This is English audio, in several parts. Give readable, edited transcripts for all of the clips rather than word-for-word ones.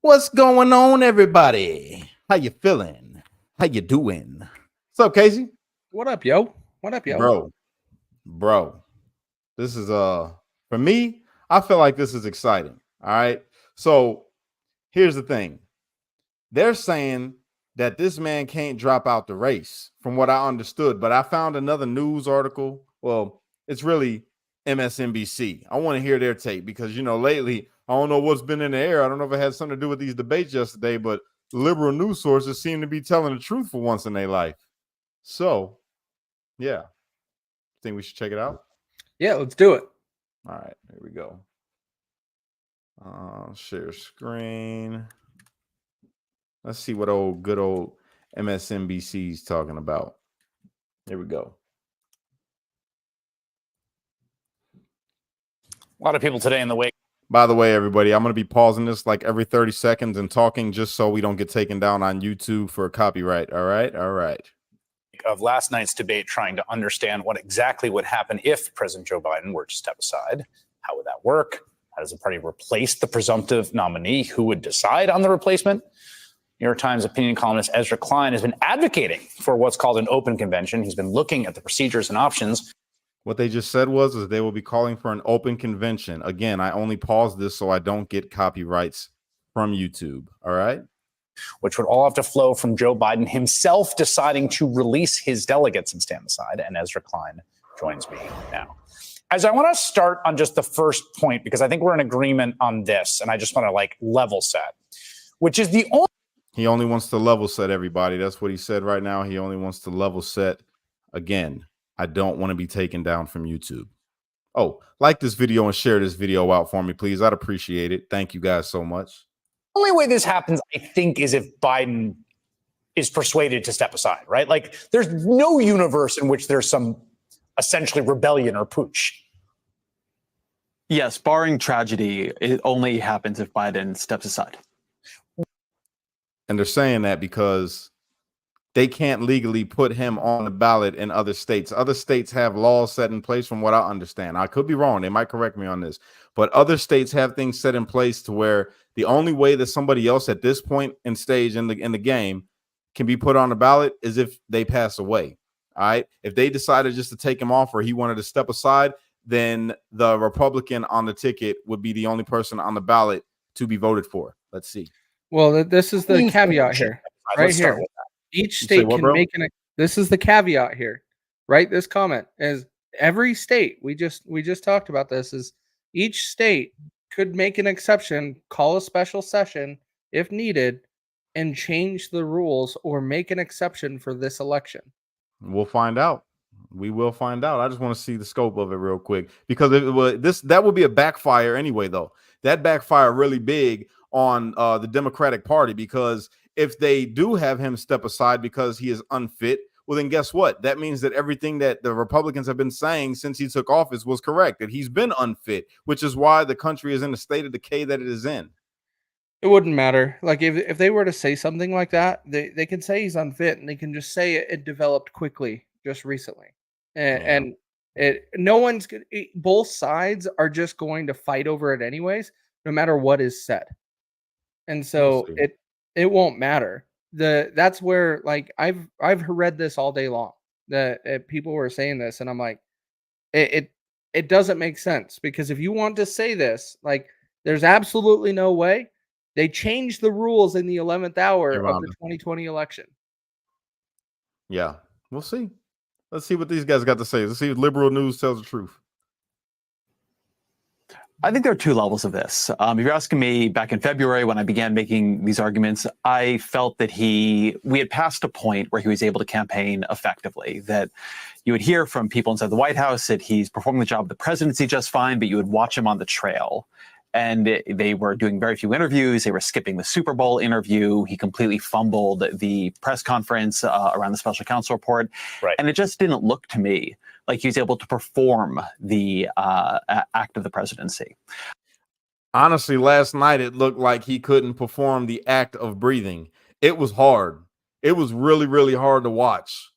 What's going on, everybody? How you feeling? How you doing? What's up, Casey? What up, yo? What up, yo? Bro. This is for me, I feel like this is exciting. All right. So here's the thing. They're saying that this man can't drop out the race, from what I understood. But I found another news article. Well, it's really MSNBC. I want to hear their take because, lately, I don't know what's been in the air. I don't know if it had something to do with these debates yesterday, but liberal news sources seem to be telling the truth for once in their life. So, yeah. Think we should check it out? Yeah, let's do it. All right, here we go. Share screen. Let's see what good old MSNBC is talking about. Here we go. A lot of people today in the wake. By the way, everybody, I'm going to be pausing this like every 30 seconds and talking just so we don't get taken down on YouTube for copyright. All right. Of last night's debate, trying to understand what exactly would happen if President Joe Biden were to step aside. How would that work? How does the party replace the presumptive nominee? Who would decide on the replacement? New York Times opinion columnist Ezra Klein has been advocating for what's called an open convention. He's been looking at the procedures and options. What they just said was they will be calling for an open convention. Again, I only paused this so I don't get copyrights from YouTube. All right. Which would all have to flow from Joe Biden himself deciding to release his delegates and stand aside. And Ezra Klein joins me now. As I want to start on just the first point, because I think we're in agreement on this, and I just want to level set, which is the only. He only wants to level set, everybody. That's what he said right now. He only wants to level set. Again, I don't want to be taken down from YouTube. Oh, like this video and share this video out for me, please. I'd appreciate it. Thank you guys so much. The only way this happens, I think, is if Biden is persuaded to step aside, right? There's no universe in which there's some essentially rebellion or putsch. Yes, barring tragedy, it only happens if Biden steps aside. And they're saying that because they can't legally put him on the ballot in other states. Other states have laws set in place, from what I understand. I could be wrong. They might correct me on this. But other states have things set in place to where the only way that somebody else at this point in stage in the game can be put on the ballot is if they pass away. All right. If they decided just to take him off or he wanted to step aside, then the Republican on the ticket would be the only person on the ballot to be voted for. Let's see. Well, this is the caveat here. Right here. Each state can make this is the caveat here. Right? This comment is every state, we just talked about this, is each state could make an exception, call a special session if needed, and change the rules or make an exception for this election. We'll find out. We will find out. I just want to see the scope of it real quick, because that would be a backfire anyway, though. That backfire really big on the Democratic Party, because if they do have him step aside because he is unfit, well, then guess what? That means that everything that the Republicans have been saying since he took office was correct, that he's been unfit, which is why the country is in the state of decay that it is in. It wouldn't matter. If they were to say something like that, they can say he's unfit, and they can just say it developed quickly just recently. And no one's good. Both sides are just going to fight over it anyways, no matter what is said. And so it won't matter. That's where I've read this all day long, that people were saying this, and I'm like, it doesn't make sense, because if you want to say this, there's absolutely no way. They changed the rules in the 11th hour of the 2020 election. Yeah, we'll see. Let's see what these guys got to say. Let's see if liberal news tells the truth. I think there are two levels of this. If you're asking me, back in February when I began making these arguments, I felt that we had passed a point where he was able to campaign effectively, that you would hear from people inside the White House that he's performing the job of the presidency just fine, but you would watch him on the trail. And they were doing very few interviews. They were skipping the Super Bowl interview. He completely fumbled the press conference around the special counsel report. Right. And it just didn't look to me like he was able to perform the act of the presidency. Honestly, last night it looked like he couldn't perform the act of breathing. It was hard. It was really, really hard to watch.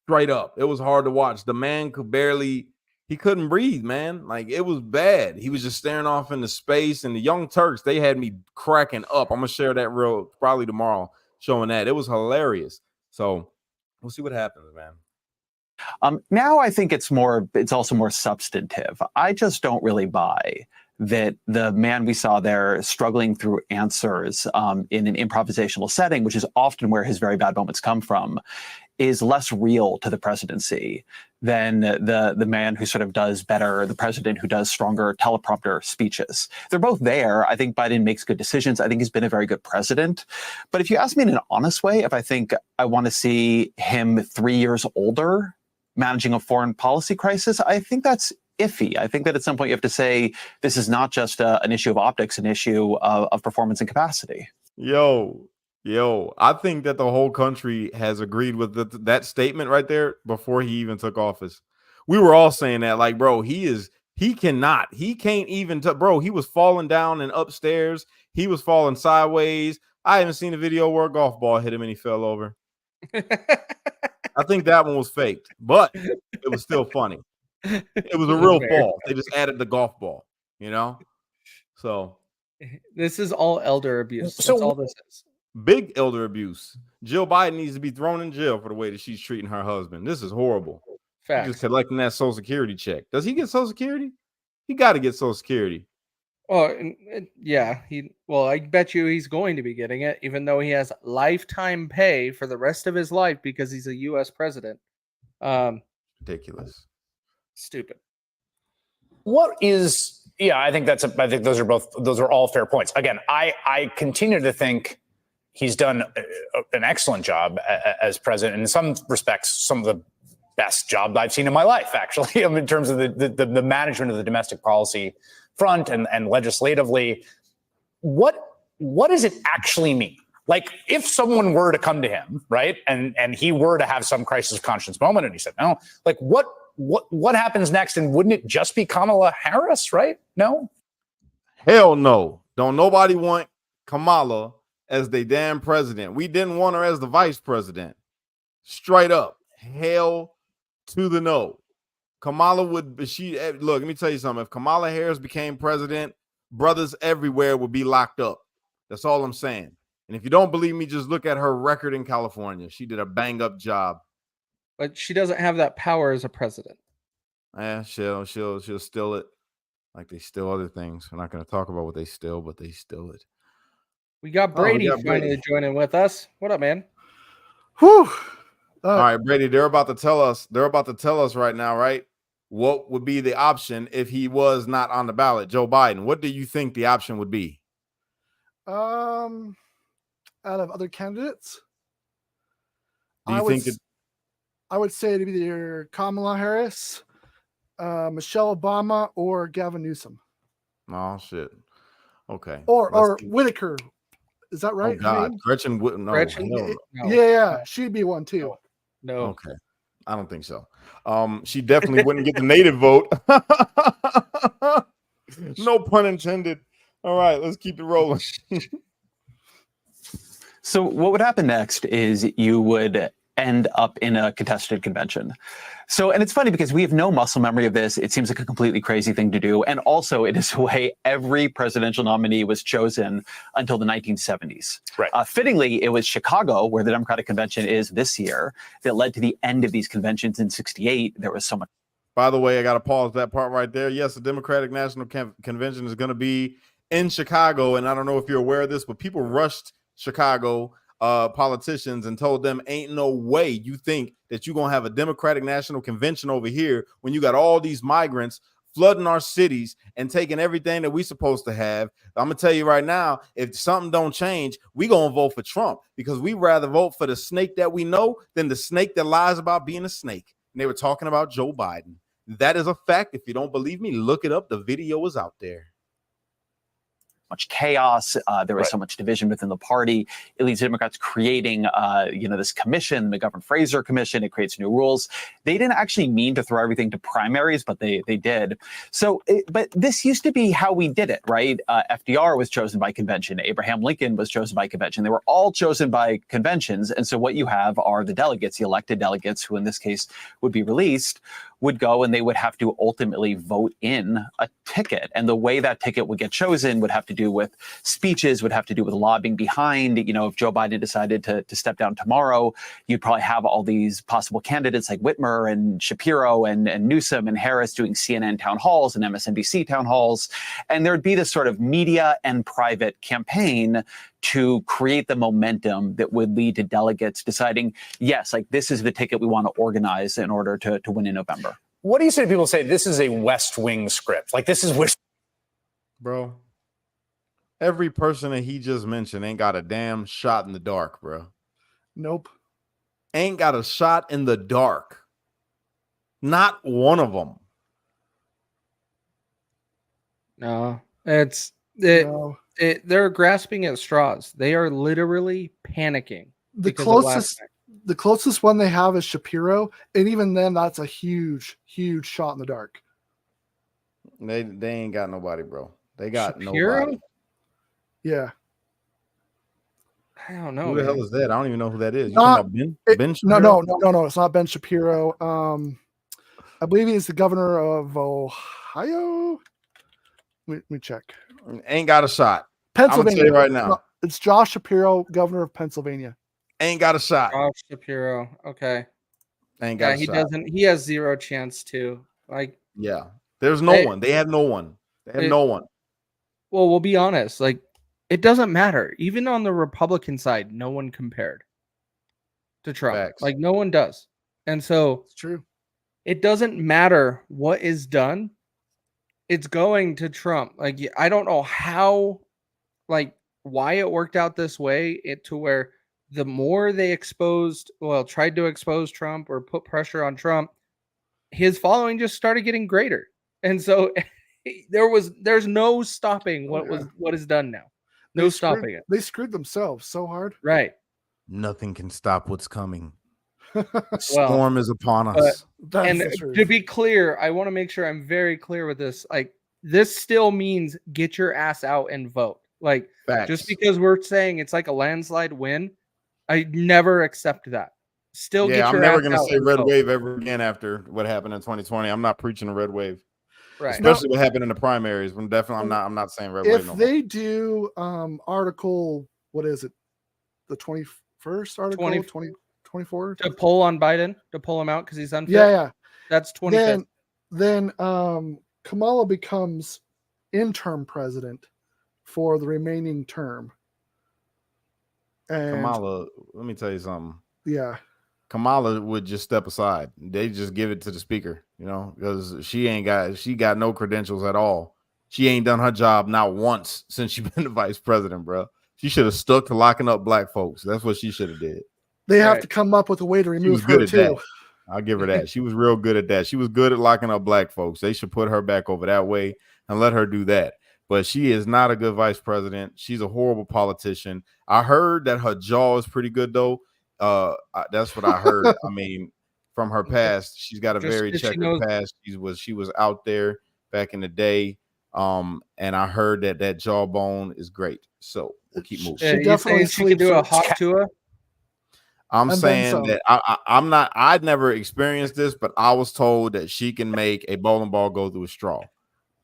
Straight up. It was hard to watch. The man could barely He couldn't breathe, man. Like, it was bad. He was just staring off into space. And the Young Turks, they had me cracking up. I'm gonna share that reel probably tomorrow, showing that. It was hilarious. So we'll see what happens, man. Now I think it's also more substantive. I just don't really buy that the man we saw there struggling through answers in an improvisational setting, which is often where his very bad moments come from, is less real to the presidency than the man who sort of does better, the president who does stronger teleprompter speeches. They're both there. I think Biden makes good decisions. I think he's been a very good president. But if you ask me in an honest way, if I think I want to see him 3 years older managing a foreign policy crisis, I think that's iffy. I think that at some point you have to say this is not just an issue of optics, an issue of performance and capacity. Yo, I think that the whole country has agreed with that statement right there before he even took office. We were all saying that, like, bro, he can't even, bro, he was falling down and upstairs. He was falling sideways. I haven't seen a video where a golf ball hit him and he fell over. I think that one was faked, but it was still funny. It was a real fall. They just added the golf ball, you know? So this is all elder abuse. That's So- all this is. big elder abuse. Jill Biden needs to be thrown in jail for the way that she's treating her husband. This is horrible. She's Facts. just collecting that Social Security check. Does he get Social Security? He got to get Social Security. Oh, yeah. I bet you he's going to be getting it, even though he has lifetime pay for the rest of his life because he's a U.S. president. Ridiculous. Stupid. I think those are all fair points. Again, I continue to think he's done an excellent job as president. In some respects, some of the best job I've seen in my life, actually, in terms of the management of the domestic policy front and legislatively. What does it actually mean? Like, if someone were to come to him, right, and he were to have some crisis of conscience moment, and he said no, like, what happens next? And wouldn't it just be Kamala Harris, right? No? Hell no. Don't nobody want Kamala as the damn president. We didn't want her as the vice president. Straight up. Hell to the no. Kamala look, let me tell you something. If Kamala Harris became president, brothers everywhere would be locked up. That's all I'm saying. And if you don't believe me, just look at her record in California. She did a bang up job. But she doesn't have that power as a president. Yeah, she'll steal it like they steal other things. We're not going to talk about what they steal, but they steal it. We got Brady finally joining with us. What up, man? Whew. All right, Brady, they're about to tell us right now, right? What would be the option if he was not on the ballot, Joe Biden? What do you think the option would be? Out of other candidates, Do you think I would say it'd be either Kamala Harris, Michelle Obama, or Gavin Newsom. Oh shit. Okay. Or Whitaker. Is that right? Oh God, Gretchen would no. Gretchen? No. Yeah, she'd be one too. No. Okay. I don't think so. She definitely wouldn't get the native vote. No pun intended. All right, let's keep it rolling. So what would happen next is you would end up in a contested convention. So, and it's funny because we have no muscle memory of this. It seems like a completely crazy thing to do. And also it is the way every presidential nominee was chosen until the 1970s. Right. Fittingly, it was Chicago, where the Democratic Convention is this year, that led to the end of these conventions in 1968. There was so much. By the way, I got to pause that part right there. Yes, the Democratic National Convention is going to be in Chicago. And I don't know if you're aware of this, but people rushed Chicago politicians and told them ain't no way you think that you're going to have a Democratic National Convention over here when you got all these migrants flooding our cities and taking everything that we supposed to have. I'm going to tell you right now, if something don't change, we going to vote for Trump because we rather vote for the snake that we know than the snake that lies about being a snake. And they were talking about Joe Biden. That is a fact. If you don't believe me, look it up. The video is out there. much chaos. There was Right. so much division within the party. It leads to Democrats creating, this commission, the McGovern-Fraser Commission. It creates new rules. They didn't actually mean to throw everything to primaries, but they did. So, but this used to be how we did it, right? FDR was chosen by convention. Abraham Lincoln was chosen by convention. They were all chosen by conventions. And so what you have are the delegates, the elected delegates, who in this case would be released, would go and they would have to ultimately vote in a ticket. And the way that ticket would get chosen would have to do with speeches, would have to do with lobbying behind. If Joe Biden decided to step down tomorrow, you'd probably have all these possible candidates like Whitmer and Shapiro and Newsom and Harris doing CNN town halls and MSNBC town halls. And there'd be this sort of media and private campaign to create the momentum that would lead to delegates deciding, yes, like this is the ticket we want to organize in order to win in November. What do you say to people who say this is a West Wing script? Like this is Bro, every person that he just mentioned ain't got a damn shot in the dark, bro. Nope. Ain't got a shot in the dark. Not one of them. No, No. they're grasping at straws. They are literally panicking. The because of last closest night. the closest one they have is Shapiro, and even then that's a huge shot in the dark. They ain't got nobody, bro. They got Shapiro? nobody. Yeah. I don't know. Who the man. hell is that? I don't even know who that is. You Not- talking about Ben No, Shapiro? no, it's not Ben Shapiro. I believe he's the governor of Ohio. Let me check. Ain't got a shot. I'm gonna Pennsylvania. tell you right now. No, it's Josh Shapiro, governor of Pennsylvania. Ain't got a shot. Josh Shapiro. Okay. Ain't got Yeah, a he shot. doesn't. He has zero chance to. Like, Yeah. There's no one. They had no one. They had no one. well, we'll be honest. Like, it doesn't matter. Even on the Republican side, no one compared to Trump. Facts. Like, no one does. And so It's true. it doesn't matter what is done. It's going to Trump. Like, I don't know how, like, why it worked out this way. To where the more they tried to expose Trump or put pressure on Trump, his following just started getting greater. And so there's no stopping what is done now. No stopping it. They screwed themselves so hard. Right. Nothing can stop what's coming. Storm is upon but- us. That's And the truth. to be clear, I want to make sure I'm very clear with this. Like, this still means get your ass out and vote. Like, Facts. just because we're saying it's like a landslide win, I never accept that. Still Yeah, get I'm your never ass gonna out say and red vote. wave ever again after what happened in 2020. I'm not preaching a red wave, Right. especially what happened in the primaries. I'm not saying red wave If no more. they do article, what is it? The 21st article, 2024? To pull on Biden, to pull him out because he's unfit. Yeah. That's 25th. Then Kamala becomes interim president for the remaining term. And Kamala, let me tell you something. yeah, Kamala would just step aside. They just give it to the speaker, because she got no credentials at all. She ain't done her job not once since she been the vice president, bro. She should have stuck to locking up black folks. That's what she should have did. they have Right. to come up with a way to She remove was good her at too. that. I'll give her that. She was real good at that. She was good at locking up black folks. They should put her back over that way and let her do that. But she is not a good vice president. She's a horrible politician. I heard that her jaw is pretty good, though. That's what I heard. I mean, from her past, she's got a Just very 'cause she checkered knows- past. She was out there back in the day. And I heard that jawbone is great. So we'll keep moving. She Yeah, you definitely saying she could do a sleeps hot with- Tua? I'm And then saying some. that I'm not. I'd never experienced this, but I was told that she can make a bowling ball go through a straw.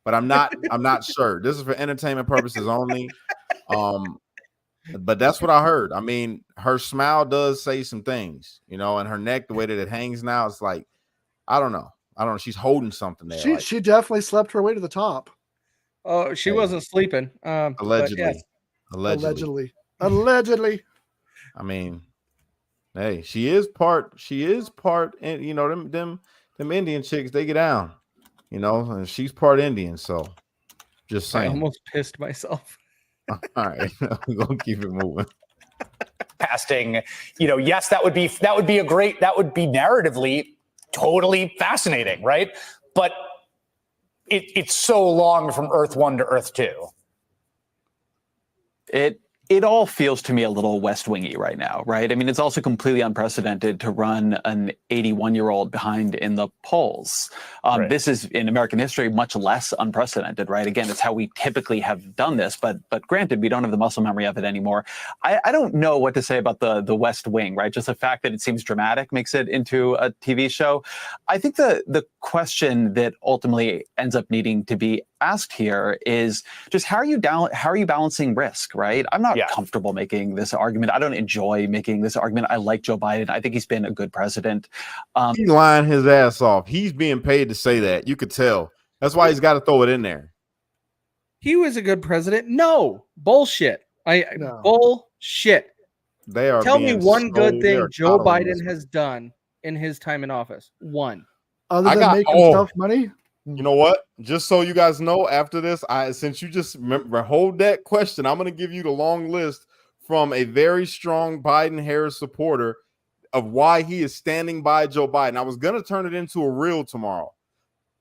But I'm not sure. This is for entertainment purposes only. But that's what I heard. I mean, her smile does say some things, and her neck, the way that it hangs now, it's like, I don't know. She's holding something there. She definitely slept her way to the top. Oh, she Hey. wasn't sleeping. But Allegedly. yes. Allegedly. I mean, hey, she is part, and them Indian chicks, they get down, and she's part Indian, so just I saying. almost pissed myself. All right, we're gonna keep it moving. casting, yes, that would be narratively totally fascinating, right? But it's so long from Earth 1 to Earth 2. It all feels to me a little West Wingy right now, right? I mean, it's also completely unprecedented to run an 81-year-old behind in the polls. Right. This is in American history much less unprecedented, right? Again, it's how we typically have done this, but granted, we don't have the muscle memory of it anymore. I don't know what to say about the West Wing, right? Just the fact that it seems dramatic makes it into a TV show. I think the question that ultimately ends up needing to be asked here is just how are you balancing risk, right? I'm not comfortable making this argument. I don't enjoy making this argument. I like Joe Biden. I think he's been a good president. He's lying his ass off. He's being paid to say that. You could tell. That's why he's got to throw it in there. He was a good president. No, bullshit. No. Bullshit. They are Tell me being one good sold. They thing are Joe coddling this Biden man. has done in his time in office. One. Other I than got- making oh. himself money. You know what? Just so you guys know, after this, since you just remember, hold that question, I'm going to give you the long list from a very strong Biden-Harris supporter of why he is standing by Joe Biden. I was going to turn it into a reel tomorrow,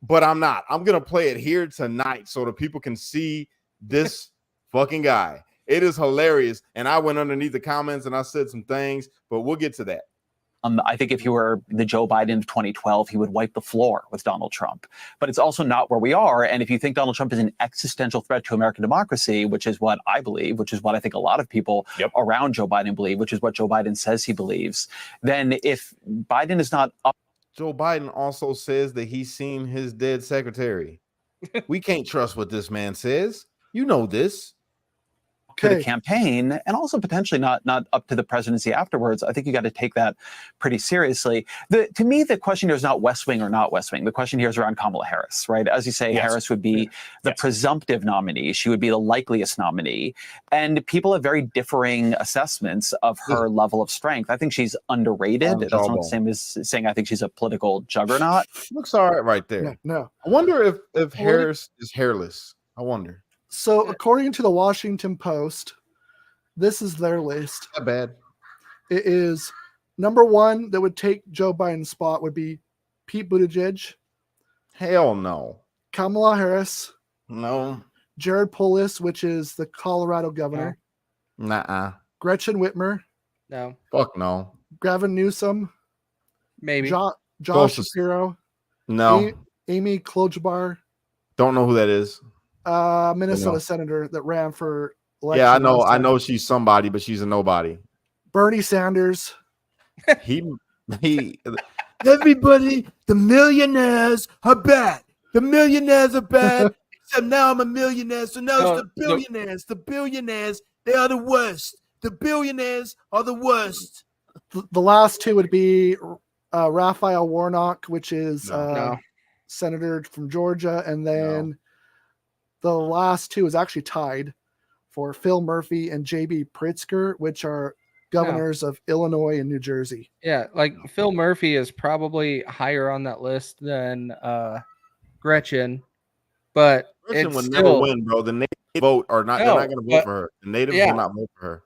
but I'm not. I'm going to play it here tonight so that people can see this fucking guy. It is hilarious. And I went underneath the comments and I said some things, but we'll get to that. I think if he were the Joe Biden of 2012, he would wipe the floor with Donald Trump. But it's also not where we are. And if you think Donald Trump is an existential threat to American democracy, which is what I believe, which is what I think a lot of people around Joe Biden believe, which is what Joe Biden says he believes, then if Biden is not up. Joe Biden also says that he's seen his dead secretary. We can't trust what this man says. You know this. To the campaign and also potentially not up to the presidency afterwards, I think you got to take that pretty seriously. To me, the question here is not West Wing or not West Wing. The question here is around Kamala Harris, right? As you say, Harris would be the presumptive nominee. She would be the likeliest nominee. And people have very differing assessments of her level of strength. I think she's underrated. That's not the same as saying I think she's a political juggernaut. Looks all right right there. No. I wonder if Harris is hairless. I wonder. So, according to the Washington Post, this is their list. Not bad. It is number one that would take Joe Biden's spot would be Pete Buttigieg. Hell no. Kamala Harris. No. Jared Polis, which is the Colorado governor. Nuh-uh. Gretchen Whitmer. No. Fuck no. Gavin Newsom. Maybe. Josh Shapiro. No. Amy Klobuchar. Don't know who that is. Minnesota senator that ran for election. Yeah, I know she's somebody, but she's a nobody. Bernie Sanders. he Everybody, the millionaires are bad. The millionaires are bad. Except now I'm a millionaire, so now it's the billionaires. The billionaires, they are the worst. The billionaires are the worst. The last two would be Raphael Warnock, which is senator from Georgia, and then the last two is actually tied for Phil Murphy and J.B. Pritzker, which are governors of Illinois and New Jersey. Yeah, like Phil Murphy is probably higher on that list than Gretchen, but Gretchen would never win, bro. The natives vote are not. They're not going to vote for her. The natives will not vote for her.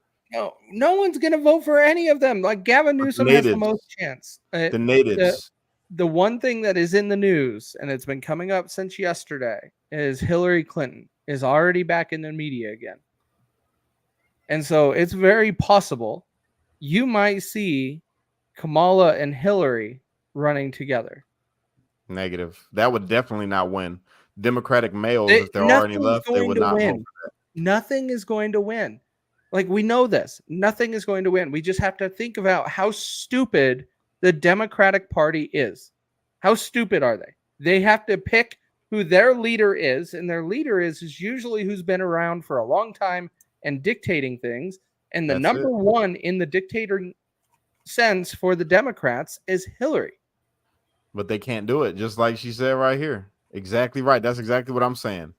No one's going to vote for any of them. Like Gavin Newsom has the most chance. The natives. The one thing that is in the news, and it's been coming up since yesterday, is Hillary Clinton is already back in the media again. And so it's very possible you might see Kamala and Hillary running together. Negative. That would definitely not win. Democratic males, if there are any left, they would not vote for that. Nothing is going to win. Like, we know this. Nothing is going to win. We just have to think about how stupid the Democratic Party is. How stupid are they? They have to pick who their leader is, and their leader is usually who's been around for a long time and dictating things. And the number one in the dictator sense for the Democrats is Hillary. But they can't do it, just like she said right here. Exactly right. That's exactly what I'm saying.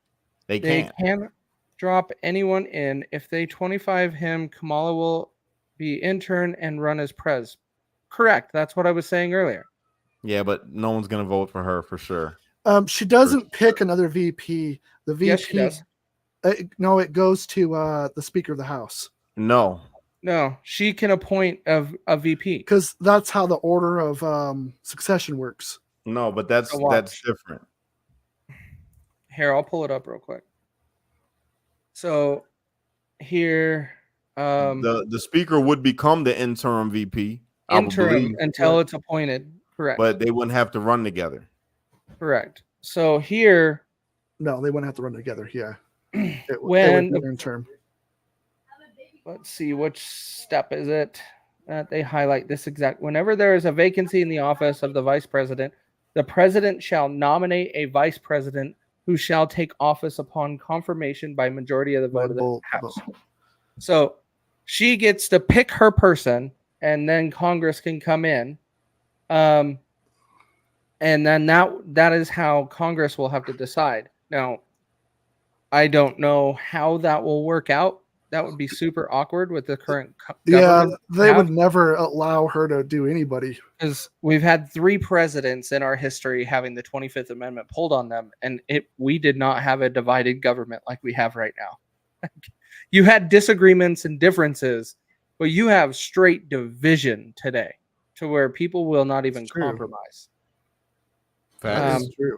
They can't. They can't drop anyone in. If they 25 him, Kamala will be intern and run as pres. Correct. That's what I was saying earlier. Yeah, but no one's going to vote for her for sure. She doesn't pick another VP. The VP, yes, she does. No, it goes to the Speaker of the House. No, she can appoint a VP because that's how the order of succession works. No, but that's different. Here, I'll pull it up real quick. So here. The speaker would become the interim VP. I would Interim believe, until it's appointed. Correct. but they wouldn't have to run together. Correct. So here, No, they wouldn't have to run together. Yeah, it when would be interim. Let's see, which step is it that they highlight this exact? Whenever there is a vacancy in the office of the vice president, the president shall nominate a vice president who shall take office upon confirmation by majority of the vote of the House. So she gets to pick her person, and then Congress can come in. And then that is how Congress will have to decide. Now, I don't know how that will work out. That would be super awkward with the current government. Yeah, they would never allow her to do anybody. Because we've had 3 presidents in our history having the 25th Amendment pulled on them, and we did not have a divided government like we have right now. You had disagreements and differences, but you have straight division today to where people will not even compromise. That's true.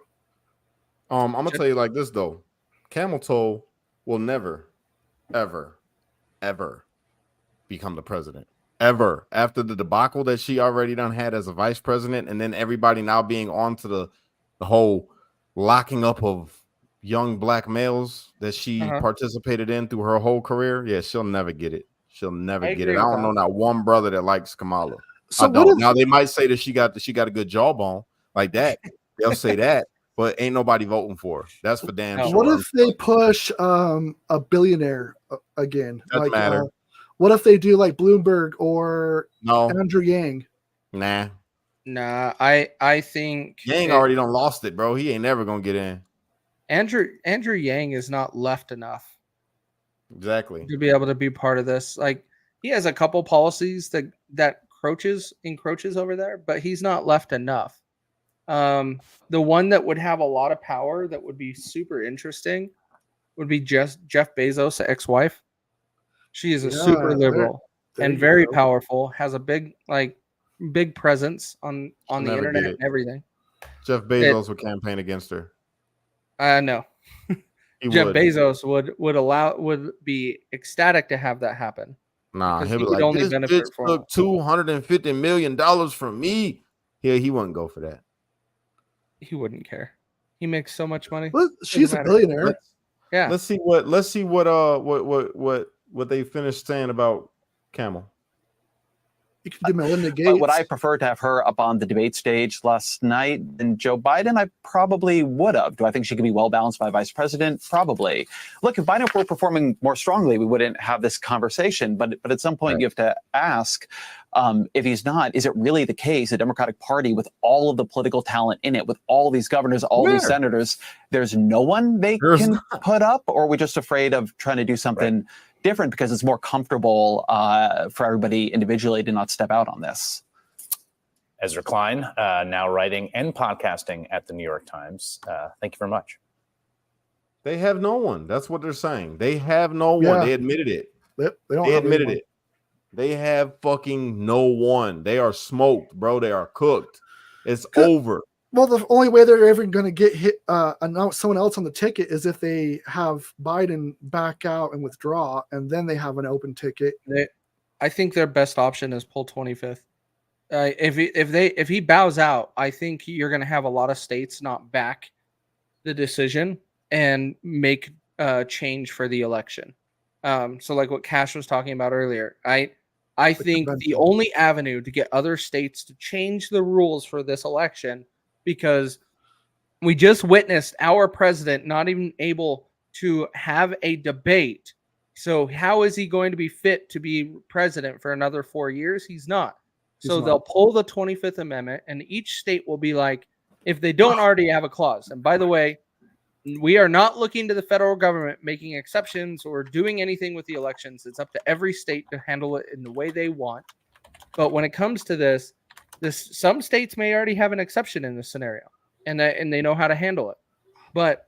I'm gonna tell you like this though. Camel Toe will never, ever become the president. Ever. After the debacle that she already done had as a vice president, and then everybody now being on to the whole locking up of young black males that she participated in through her whole career. Yeah, she'll never get it. She'll never get it. I don't know not one brother that likes Kamala. So I don't. Now they might say that she got a good jawbone like that. They'll say that, but ain't nobody voting for her. That's for damn sure. What if they push a billionaire again? Doesn't matter. What if they do like Bloomberg or Andrew Yang? Nah, I think Yang already done lost it, bro. He ain't never gonna get in. Andrew Yang is not left enough. Exactly. To be able to be part of this. Like, he has a couple policies that encroaches over there, but he's not left enough. The one that would have a lot of power that would be super interesting would be Jeff Bezos' ex-wife. She is a super liberal and very powerful, has a big presence on the internet and everything. Jeff Bezos would campaign against her. No. Jeff Bezos would be ecstatic to have that happen. Nah, he'll be like, this bitch took $250 million from me. He wouldn't go for that. He wouldn't care. He makes so much money. Well, she's a billionaire. Let's see what they finished saying about Camel. You could do Melinda Gates. But would I prefer to have her up on the debate stage last night than Joe Biden? I probably would have. Do I think she could be well balanced by vice president? Probably. Look, if Biden were performing more strongly, we wouldn't have this conversation. But at some point, you have to ask, if he's not, is it really the case the Democratic Party, with all of the political talent in it, with all these governors, all these senators, there's no one they can put up? Or are we just afraid of trying to do something different because it's more comfortable for everybody individually to not step out on this? Ezra Klein, now writing and podcasting at the New York Times. Thank you very much. They have no one. That's what they're saying. They have no one. They admitted it. They admitted it. They have fucking no one. They are smoked, bro. They are cooked. It's over. Well, the only way they're ever going to get announce someone else on the ticket is if they have Biden back out and withdraw, and then they have an open ticket. I think their best option is pull 25th. If he bows out, I think you're going to have a lot of states not back the decision and make change for the election. So like what Cash was talking about earlier, I think the only avenue to get other states to change the rules for this election, because we just witnessed our president not even able to have a debate. So how is he going to be fit to be president for another 4 years? He's not. So they'll pull the 25th Amendment, and each state will be like, if they don't already have a clause. And by the way, we are not looking to the federal government making exceptions or doing anything with the elections. It's up to every state to handle it in the way they want. But when it comes to this, some states may already have an exception in this scenario, and they know how to handle it. But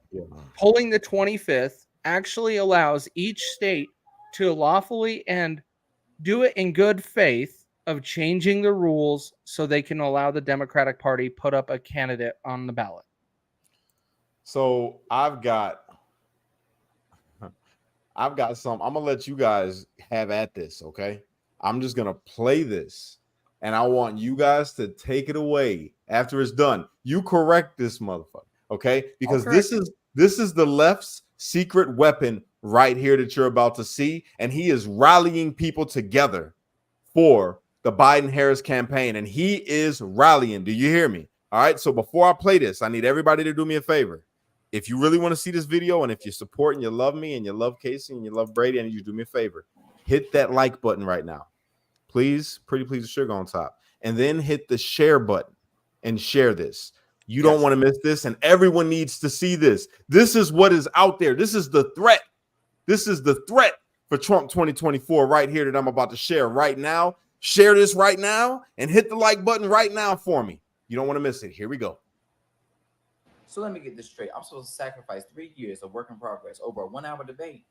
pulling the 25th actually allows each state to lawfully and do it in good faith of changing the rules so they can allow the Democratic Party put up a candidate on the ballot. So I've got I've got some. I'm gonna let you guys have at this, okay? I'm just gonna play this, and I want you guys to take it away after it's done. You correct this motherfucker, okay? Because this is the left's secret weapon right here that you're about to see, and he is rallying people together for the Biden-Harris campaign, and he is rallying. Do you hear me? All right. So before I play this, I need everybody to do me a favor. If you really want to see this video, and if you support and you love me and you love Casey and you love Brady, and you do me a favor, hit that like button right now. Please, pretty please, the sugar on top. And then hit the share button and share this. You don't want to miss this, and everyone needs to see this. This is what is out there. This is the threat. This is the threat for Trump 2024 right here that I'm about to share right now. Share this right now and hit the like button right now for me. You don't want to miss it. Here we go. So let me get this straight. I'm supposed to sacrifice 3 years of work in progress over a 1 hour debate.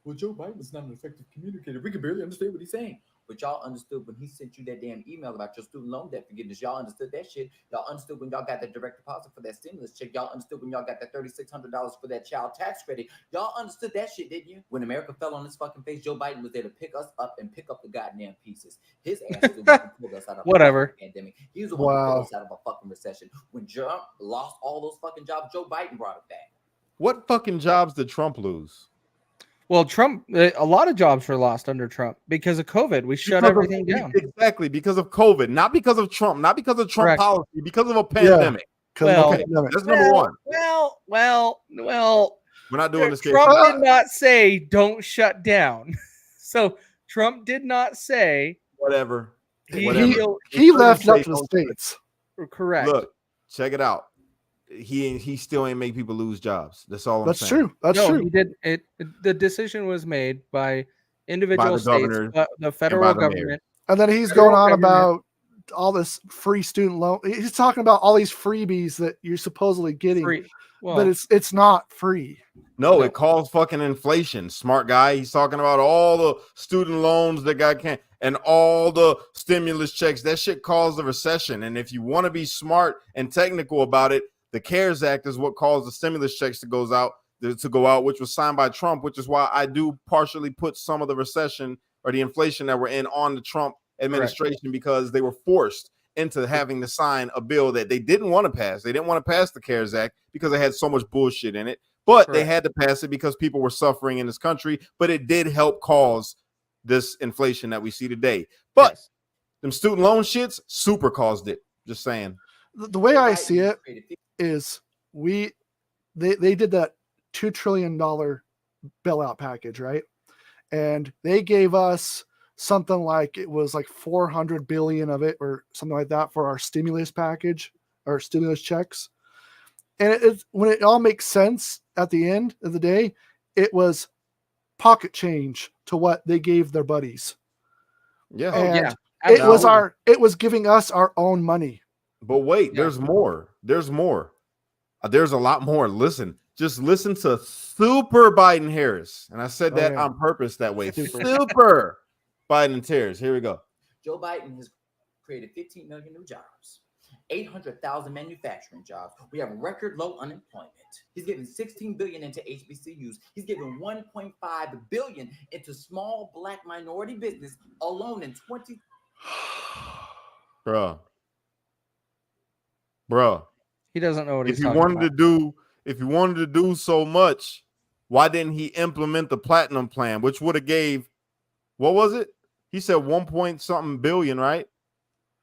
Well, Joe Biden was not an effective communicator. We can barely understand what he's saying. But y'all understood when he sent you that damn email about your student loan debt forgiveness. Y'all understood that shit. Y'all understood when y'all got that direct deposit for that stimulus check. Y'all understood when y'all got that $3,600 for that child tax credit. Y'all understood that shit, didn't you? When America fell on his fucking face, Joe Biden was there to pick us up and pick up the goddamn pieces. His ass was the one who pulled us out of a pandemic. He was the one who pulled us out of a fucking recession. When Trump lost all those fucking jobs, Joe Biden brought it back. What fucking jobs did Trump lose? Well, Trump, a lot of jobs were lost under Trump because of COVID. We shut everything down. Exactly, because of COVID, not because of Trump, not because of Trump policy, because of a pandemic. Well, that's number one. Well, we're not doing this. Trump did not say don't shut down. So Trump did not say whatever. He left up to the states. Correct. Look, check it out. He still ain't make people lose jobs. That's all I'm saying. True. That's true. He did it. The decision was made by individual states, the federal government, and then he's going on about all this free student loan. He's talking about all these freebies that you're supposedly getting, but it's not free. No, it caused fucking inflation. Smart guy. He's talking about all the student loans that got canceled and all the stimulus checks. That shit caused a recession. And if you want to be smart and technical about it, the CARES Act is what caused the stimulus checks to go out, which was signed by Trump, which is why I do partially put some of the recession or the inflation that we're in on the Trump administration, because they were forced into having to sign a bill that they didn't want to pass. They didn't want to pass the CARES Act because it had so much bullshit in it, but they had to pass it because people were suffering in this country. But it did help cause this inflation that we see today. But them student loan shits super caused it. Just saying. The way I see it is they did that $2 trillion bailout package, right? And they gave us something like, it was like 400 billion of it or something like that for our stimulus package or stimulus checks. And when it all makes sense at the end of the day, it was pocket change to what they gave their buddies. Yeah. And it was giving us our own money. But wait, there's more. There's more. There's a lot more. Just listen to Super Biden Harris. And I said that on purpose that way. Super Biden Harris. Here we go. Joe Biden has created 15 million new jobs, 800,000 manufacturing jobs. We have record low unemployment. He's giving 16 billion into HBCUs. He's giving 1.5 billion into small Black minority business alone in 20. Bro. He doesn't know what he's talking about. If he wanted to do so much, why didn't he implement the platinum plan, which would have gave, what was it? He said 1 billion, right?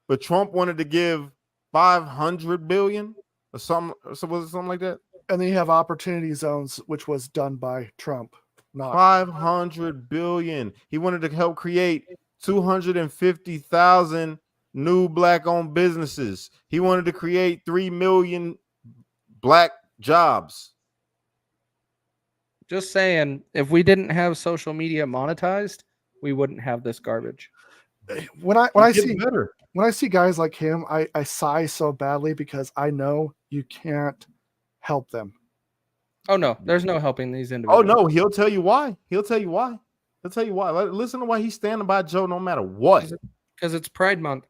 But Trump wanted to give 500 billion or something. So was it something like that? And then you have opportunity zones, which was done by Trump. Not 500 billion. He wanted to help create 250,000 new Black-owned businesses. He wanted to create 3 million Black jobs. Just saying, if we didn't have social media monetized, we wouldn't have this garbage. When I see guys like him, I sigh so badly because I know you can't help them. Oh no, there's no helping these individuals. Oh no, he'll tell you why. Listen to why he's standing by Joe no matter what. Because it's Pride Month.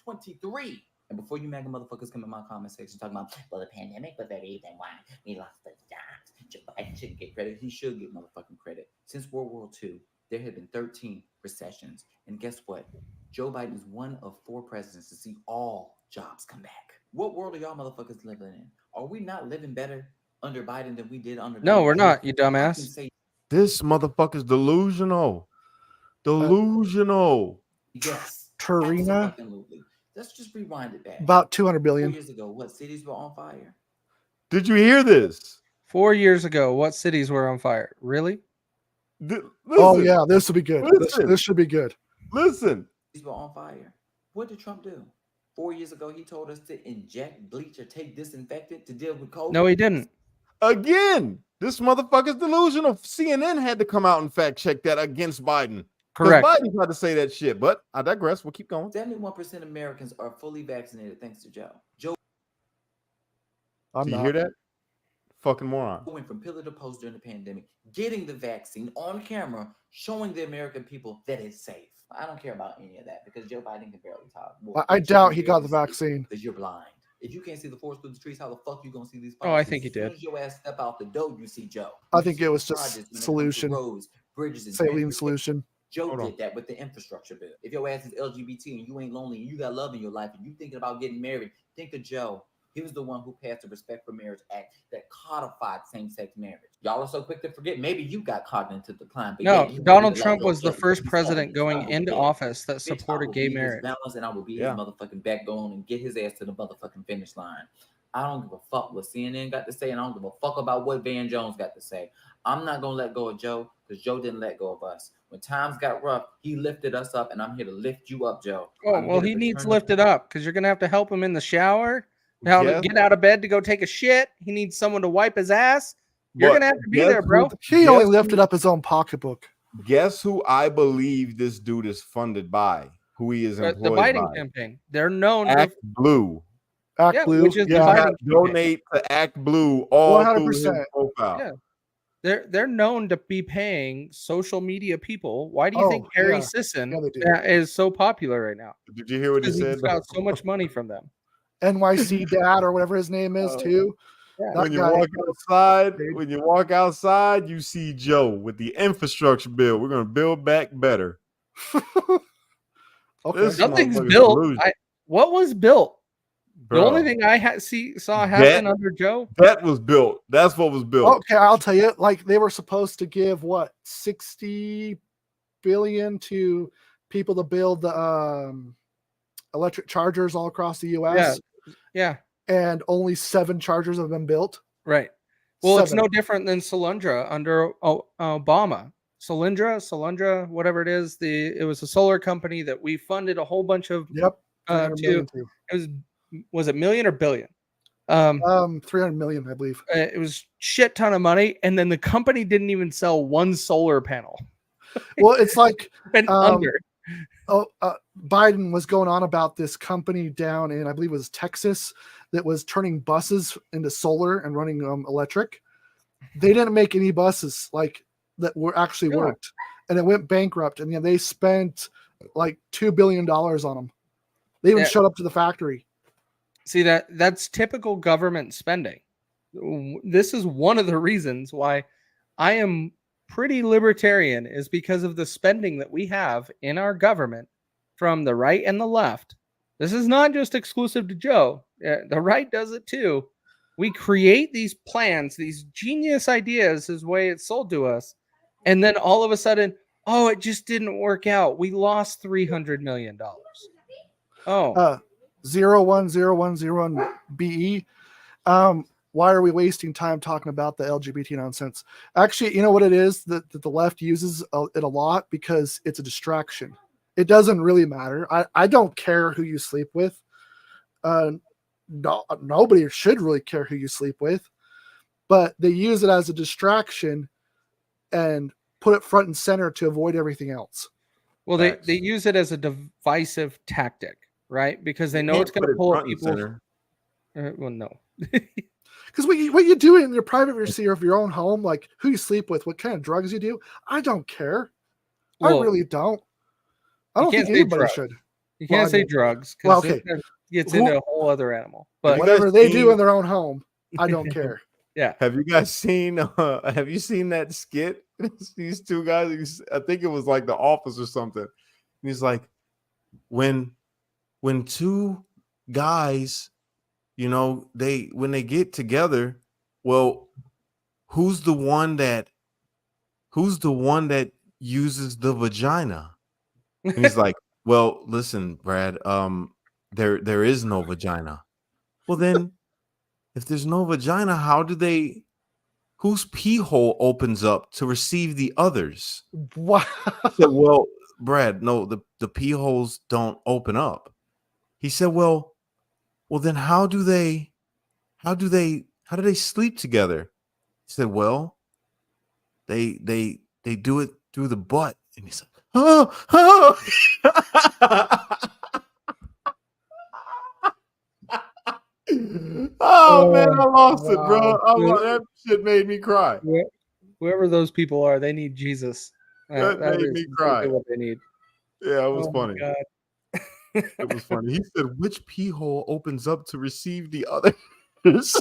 23. And before you MAGA motherfuckers come in my comment section talking about, well, the pandemic was the reason why we lost the jobs. Joe Biden shouldn't get credit. He should get motherfucking credit. Since World War II, there have been 13 recessions. And guess what? Joe Biden is one of 4 presidents to see all jobs come back. What world are y'all motherfuckers living in? Are we not living better under Biden than we did under No, Donald we're Trump? not, you I can dumbass. say This motherfucker's delusional. Delusional. yes. Tarina, Absolutely. Let's just rewind it back. about 200 4 billion. years ago, what cities were on fire? Did you hear this? 4 years ago, what cities were on fire? Really? Listen, Oh yeah, this will be good. Listen. This should be good. Listen. Cities were on fire. What did Trump do? 4 years ago, he told us to inject bleach or take disinfectant to deal with COVID. No, he didn't. Again, this motherfucker's delusional. CNN had to come out and fact check that against Biden. Correct. Biden tried to say that shit, but I digress. We'll keep going. 71% of Americans are fully vaccinated thanks to Joe. Joe I'm Do you not. hear that? Fucking moron. went from pillar to post during the pandemic, getting the vaccine on camera, showing the American people that it's safe. I don't care about any of that because Joe Biden can barely talk. I doubt he got the vaccine. Because you're blind. If you can't see the forest through the trees, how the fuck you gonna see these? Oh, I think he As soon did. as your ass step out the door, you see Joe. I You think see it was the just projects when it comes to solution. roads, bridges, and Saline transportation. solution. Joe Hold on. did that with the infrastructure bill. If your ass is LGBT and you ain't lonely and you got love in your life and you thinking about getting married, think of Joe. He was the one who passed the Respect for Marriage Act that codified same-sex marriage. Y'all are so quick to forget. Maybe you got cognitive decline. But No, yeah, you Donald wanted to let Trump go of was the Joe. first He president said, going "I will into be office that Bitch, I supported will gay be his marriage. balance and I will be Yeah. his motherfucking backbone and get his ass to the motherfucking finish line. I don't give a fuck what CNN got to say, and I don't give a fuck about what Van Jones got to say. I'm not gonna let go of Joe because Joe didn't let go of us. When times got rough, he lifted us up, and I'm here to lift you up, Joe. Oh, I'm well, here to he needs return the lifted up because you're going to have to help him in the shower, how to Guess- get out of bed to go take a shit. He needs someone to wipe his ass. You're but going to have to be guess there, bro. who- He only guess lifted who- up his own pocketbook. Guess who I believe this dude is funded by? Who he is The employed Biden by? campaign. They're known to Act Blue. Act Yeah, Blue. which is the Yeah. Biden campaign. Donate to Act Blue all through his 100%. profile. Yeah. They're known to be paying social media people. Why do you think Oh, Harry yeah. Sisson Yeah, they do. is so popular right now? Did you hear what he Because said? he's got so much money from them. NYC Dad or whatever his name is too. Yeah. That When you guy- walk outside, you see Joe with the infrastructure bill. We're gonna build back better. Okay. This Nothing's motherfucker's built. delusional. What was built? The Bro, only thing I saw happen under Joe. that was built. That's what was built. Okay, I'll tell you. Like they were supposed to give what 60 billion to people to build the electric chargers all across the U.S. Yeah, and only 7 chargers have been built. right. Well, it's 7. no different than Solyndra under Obama. Solyndra, whatever it is, it was a solar company that we funded a whole bunch of. Yep. 300 to million too. it was it million or billion? 300 million, I believe. It was shit ton of money, and then the company didn't even sell one solar panel. Well, it's like And under. Biden was going on about this company down in, I believe it was Texas, that was turning buses into solar and running electric. They didn't make any buses like that were actually Yeah. worked, and it went bankrupt. And they spent like $2 billion on them. They even Yeah. showed up to the factory. See, that's typical government spending. This is one of the reasons why I am pretty libertarian, is because of the spending that we have in our government from the right and the left. This is not just exclusive to Joe. The right does it too. We create these plans, these genius ideas is the way it's sold to us. And then all of a sudden, oh, it just didn't work out. We lost $300 million. Oh, 01010 BE. Why are we wasting time talking about the LGBT nonsense? Actually, you know what it is that the left uses it a lot because it's a distraction. It doesn't really matter. I don't care who you sleep with. Nobody should really care who you sleep with, but they use it as a distraction and put it front and center to avoid everything else. well, they use it as a divisive tactic, right? Because they know it's going to pull people. Well, no. Because what you do in your private sphere of your own home, like who you sleep with, what kind of drugs you do, I don't care. Well, I really don't. I you don't can't think say anybody drugs. should. You Well, can't I say mean- drugs Well, because okay. it gets Who- into a whole other animal. But You Whatever guys they seen- do in their own home, I don't care. Yeah. Have you guys seen? Have you seen that skit? These two guys. I think it was like The Office or something. And he's like, when two guys, when they get together, well, who's the one that uses the vagina? And he's like, well, listen, Brad, there is no vagina. Well, then, if there's no vagina, whose pee hole opens up to receive the others? Wow. I said, well, Brad, no, the pee holes don't open up. He said, well, then how do they sleep together? He said, well, they do it through the butt. And he said, oh. Oh man, I lost it, bro. That shit made me cry. Whoever those people are, they need Jesus. That made me cry. What they need. Yeah, it was funny. God. It was funny. He said, which pee hole opens up to receive the others?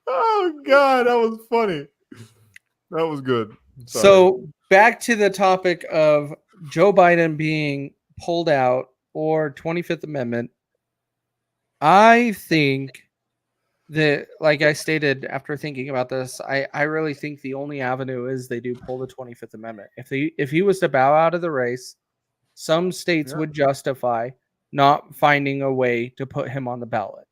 Oh God, that was funny. That was good. Sorry. So back to the topic of Joe Biden being pulled out or 25th Amendment. I think that, like I stated after thinking about this, I really think the only avenue is they do pull the 25th Amendment. If he was to bow out of the race, some states would justify not finding a way to put him on the ballot.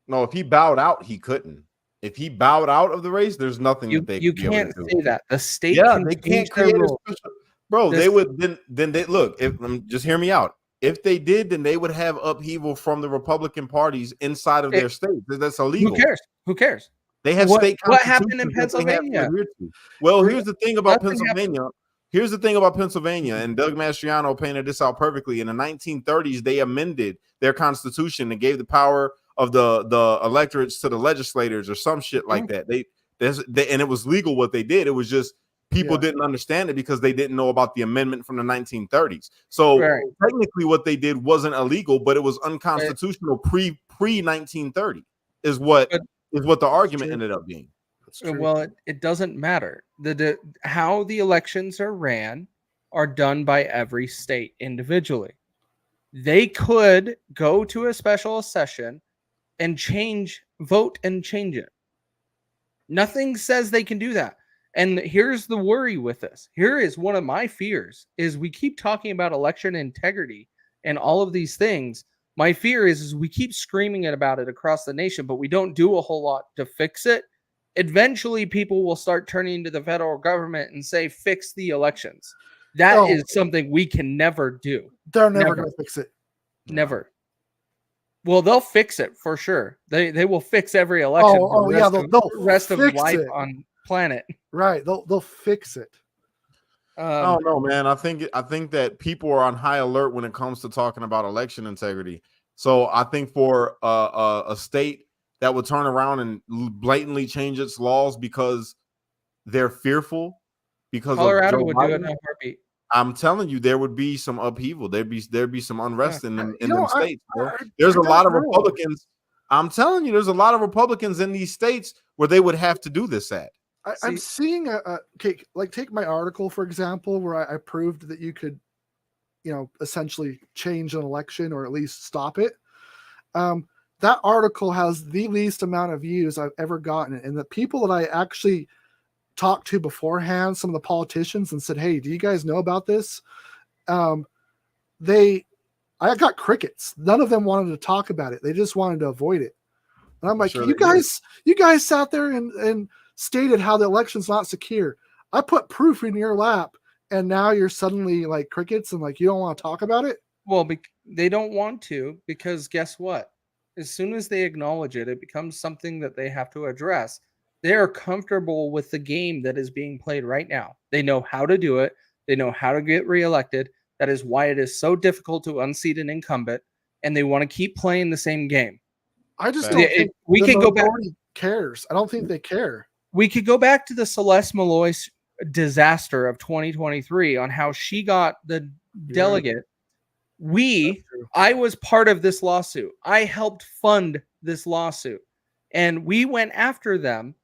No, if he bowed out, he couldn't. If he bowed out of the race, there's nothing that they you could be able can't to do. say that. The state they can't create a special. Bro, they would then they look. If just hear me out. If they did, then they would have upheaval from the Republican parties inside of their state. That's illegal. Who cares? They have state what happened in constitutions that they have to Pennsylvania? adhere to. Well, here's the thing about Nothing Pennsylvania. Here's the thing about Pennsylvania, and Doug Mastriano painted this out perfectly. In the 1930s, they amended their constitution and gave the power of the electorates to the legislators or some shit like that. And it was legal what they did. It was just people didn't understand it because they didn't know about the amendment from the 1930s. So technically what they did wasn't illegal, but it was unconstitutional pre 1930 is what the argument ended up being. Well, it doesn't matter. How the elections are ran are done by every state individually. They could go to a special session and vote and change it. Nothing says they can do that. And here's the worry with this. Here is one of my fears is we keep talking about election integrity and all of these things. My fear is we keep screaming about it across the nation, but we don't do a whole lot to fix it. Eventually, people will start turning to the federal government and say, fix the elections. That is something we can never do. They're never going to fix it. Never. Well, they'll fix it for sure. They will fix every election. The rest of life on planet. Right. They'll fix it. I don't know, man. I think that people are on high alert when it comes to talking about election integrity. So I think for a state that would turn around and blatantly change its laws because they're fearful because Colorado of Joe would Biden, do it in a heartbeat. I'm telling you, there would be some upheaval. There'd be some unrest in them states. There's a lot of Republicans. I'm telling you, there's a lot of Republicans in these states where they would have to do this at. I'm seeing take my article, for example, where I proved that you could, essentially change an election or at least stop it. That article has the least amount of views I've ever gotten. And the people that I actually talked to beforehand, some of the politicians, and said, hey, do you guys know about this? I got crickets. None of them wanted to talk about it. They just wanted to avoid it. And I'm like, you guys sat there and stated how the election's not secure. I put proof in your lap, and now you're suddenly like crickets and like you don't want to talk about it. Well, they don't want to, because guess what? As soon as they acknowledge it, it becomes something that they have to address. They are comfortable with the game that is being played right now. They know how to do it. They know how to get reelected. That is why it is so difficult to unseat an incumbent, and they want to keep playing the same game. I just don't think we can go back. Cares. I don't think they care. We could go back to the Celeste Malloy disaster of 2023 on how she got the delegate. I was part of this lawsuit. I helped fund this lawsuit. And we went after them.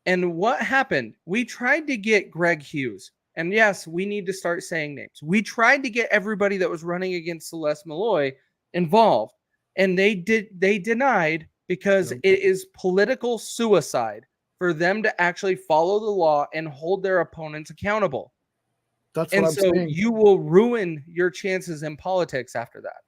And what happened? We tried to get Greg Hughes. And yes, we need to start saying names. We tried to get everybody that was running against Celeste Malloy involved. And they denied because it is political suicide for them to actually follow the law and hold their opponents accountable. That's what I'm saying. You will ruin your chances in politics after that.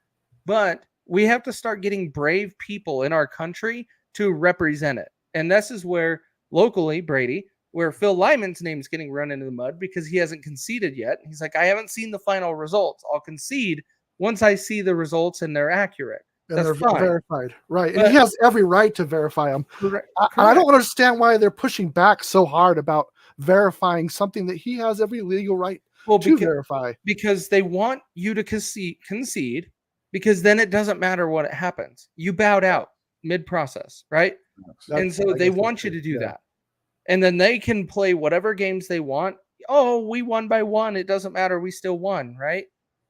But we have to start getting brave people in our country to represent it. And this is where locally, Brady, where Phil Lyman's name is getting run into the mud because he hasn't conceded yet. He's like, I haven't seen the final results. I'll concede once I see the results and they're accurate. And That's they're fine. verified. Right. And he has every right to verify them. I don't understand why they're pushing back so hard about verifying something that he has every legal right to verify. Because they want you to concede, because then it doesn't matter what happens. You bowed out mid-process, right? And so they want you to do that. And then they can play whatever games they want. Oh, we won by 1. It doesn't matter. We still won, right?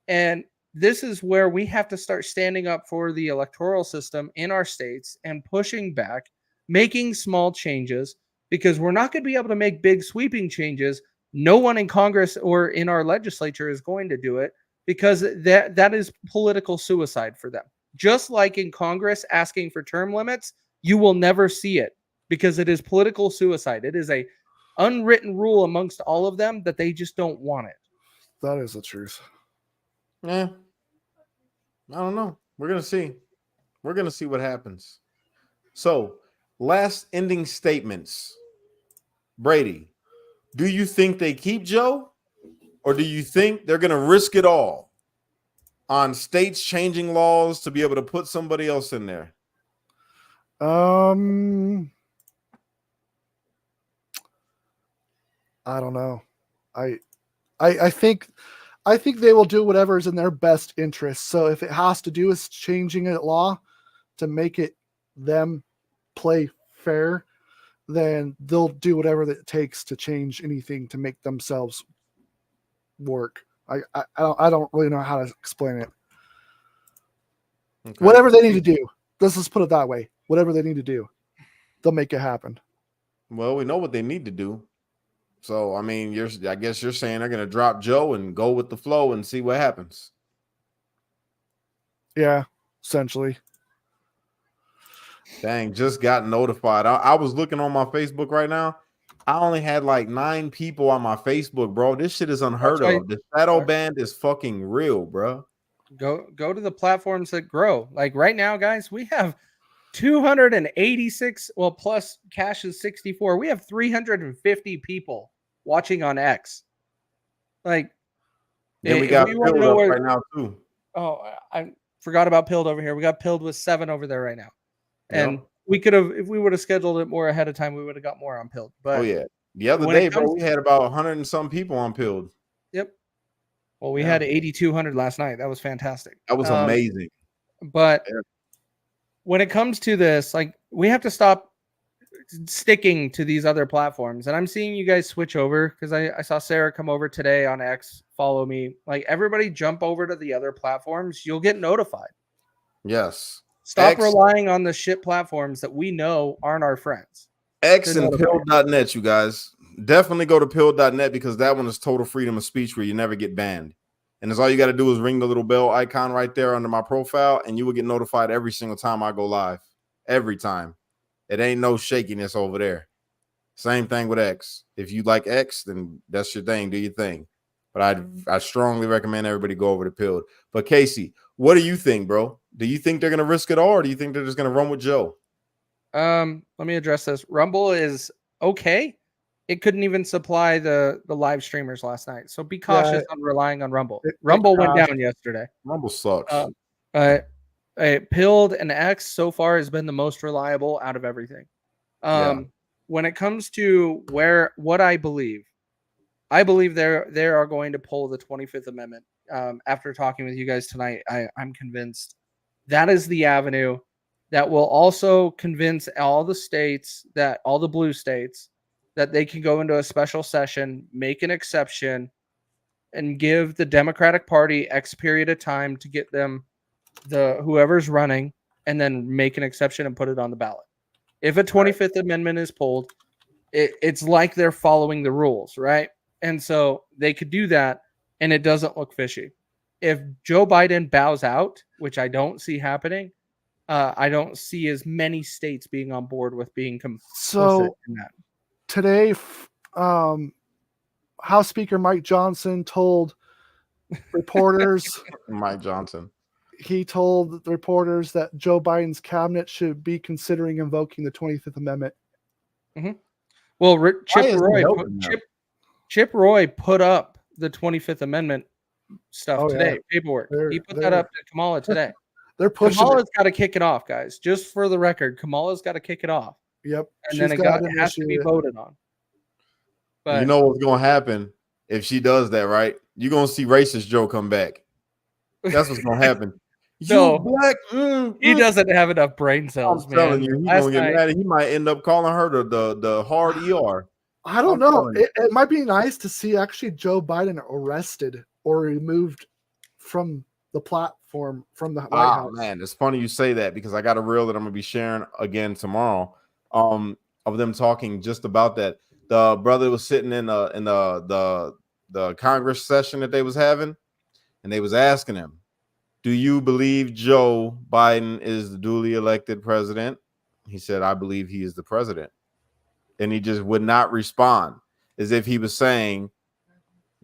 And this is where we have to start standing up for the electoral system in our states and pushing back, making small changes, because we're not going to be able to make big sweeping changes. No one in Congress or in our legislature is going to do it because that is political suicide for them. Just like in Congress asking for term limits, you will never see it because it is political suicide. It is a unwritten rule amongst all of them that they just don't want it. That is the truth. Yeah. I don't know. We're going to see. We're going to see what happens. So, last ending statements. Brady, do you think they keep Joe, or do you think they're going to risk it all on states changing laws to be able to put somebody else in there? I don't know. I think they will do whatever is in their best interest. So if it has to do with changing a law to make it them play fair, then they'll do whatever it takes to change anything to make themselves work. I don't really know how to explain it. Okay. Whatever they need to do. Let's just put it that way. Whatever they need to do, they'll make it happen. Well, we know what they need to do. So, I mean, I guess you're saying they're going to drop Joe and go with the flow and see what happens. Yeah, essentially. Dang, just got notified. I was looking on my Facebook right now. I only had like 9 people on my Facebook, bro. This shit is unheard of. The shadow band is fucking real, bro. Go to the platforms that grow. Like right now, guys, we have 286, well, plus Cash is 64. We have 350 people watching on X. Like, yeah, we got Pilled up right now too. Oh, I forgot about Pilled over here. We got Pilled with 7 over there right now. And we could have, if we would have scheduled it more ahead of time, we would have got more on Pilled. But the other day, bro, we had about 100 and some people on Pilled. Yep. Well, we had 8,200 last night. That was fantastic. That was amazing. But when it comes to this, like, we have to stop sticking to these other platforms. And I'm seeing you guys switch over because I saw Sarah come over today on X, follow me. Like, everybody jump over to the other platforms. You'll get notified. Yes. Stop relying on the shit platforms that we know aren't our friends. X and pill.net, you guys. Definitely go to pill.net because that one is total freedom of speech where you never get banned. And all you got to do is ring the little bell icon right there under my profile, and you will get notified every single time I go live. Every time. It ain't no shakiness over there. Same thing with X. If you like X, then that's your thing. Do your thing. But I strongly recommend everybody go over to Pilled. But Casey, what do you think, bro? Do you think they're going to risk it all, or do you think they're just going to run with Joe? Let me address this. Rumble is okay. It couldn't even supply the live streamers last night. So be cautious on relying on Rumble. Rumble went down yesterday. Rumble sucks. Pilled and X so far has been the most reliable out of everything. When it comes to what I believe they are going to pull the 25th Amendment. After talking with you guys tonight, I'm convinced that is the avenue that will also convince all the states, that all the blue states, that they can go into a special session, make an exception, and give the Democratic Party X period of time to get them whoever's running and then make an exception and put it on the ballot. If a 25th Amendment is pulled, it's like they're following the rules, right? And so they could do that, and it doesn't look fishy. If Joe Biden bows out, which I don't see happening, I don't see as many states being on board with being complicit So in that. today, House Speaker Mike Johnson told reporters Mike Johnson. He told the reporters that Joe Biden's cabinet should be considering invoking the 25th Amendment. Mm-hmm. Well, Chip Roy put up the 25th Amendment stuff today, paperwork. He put that up to Kamala today. They're pushing. Kamala's got to kick it off, guys. Just for the record, Kamala's got to kick it off. Yep, and then it has to be voted on. But you know what's going to happen if she does that, right? You're going to see racist Joe come back. That's what's going to happen. No, black, he doesn't have enough brain cells, I'm telling you, he's going to get mad. He might end up calling her the hard ER. I don't know. It might be nice to see actually Joe Biden arrested or removed from the platform from the White House. Man, it's funny you say that because I got a reel that I'm going to be sharing again tomorrow of them talking just about that. The brother was sitting in the Congress session that they was having, and they was asking him, do you believe Joe Biden is the duly elected president? He said, I believe he is the president. And he just would not respond, as if he was saying,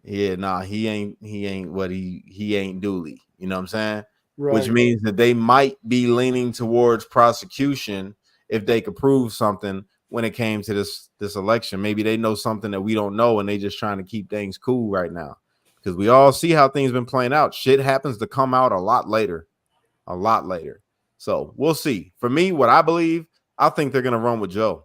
yeah, nah, he ain't what he ain't duly. You know what I'm saying? Right. Which means that they might be leaning towards prosecution if they could prove something when it came to this election. Maybe they know something that we don't know, and they just trying to keep things cool right now. Because we all see how things been playing out. Shit happens to come out a lot later. So we'll see. For me, what I believe, I think they're going to run with Joe.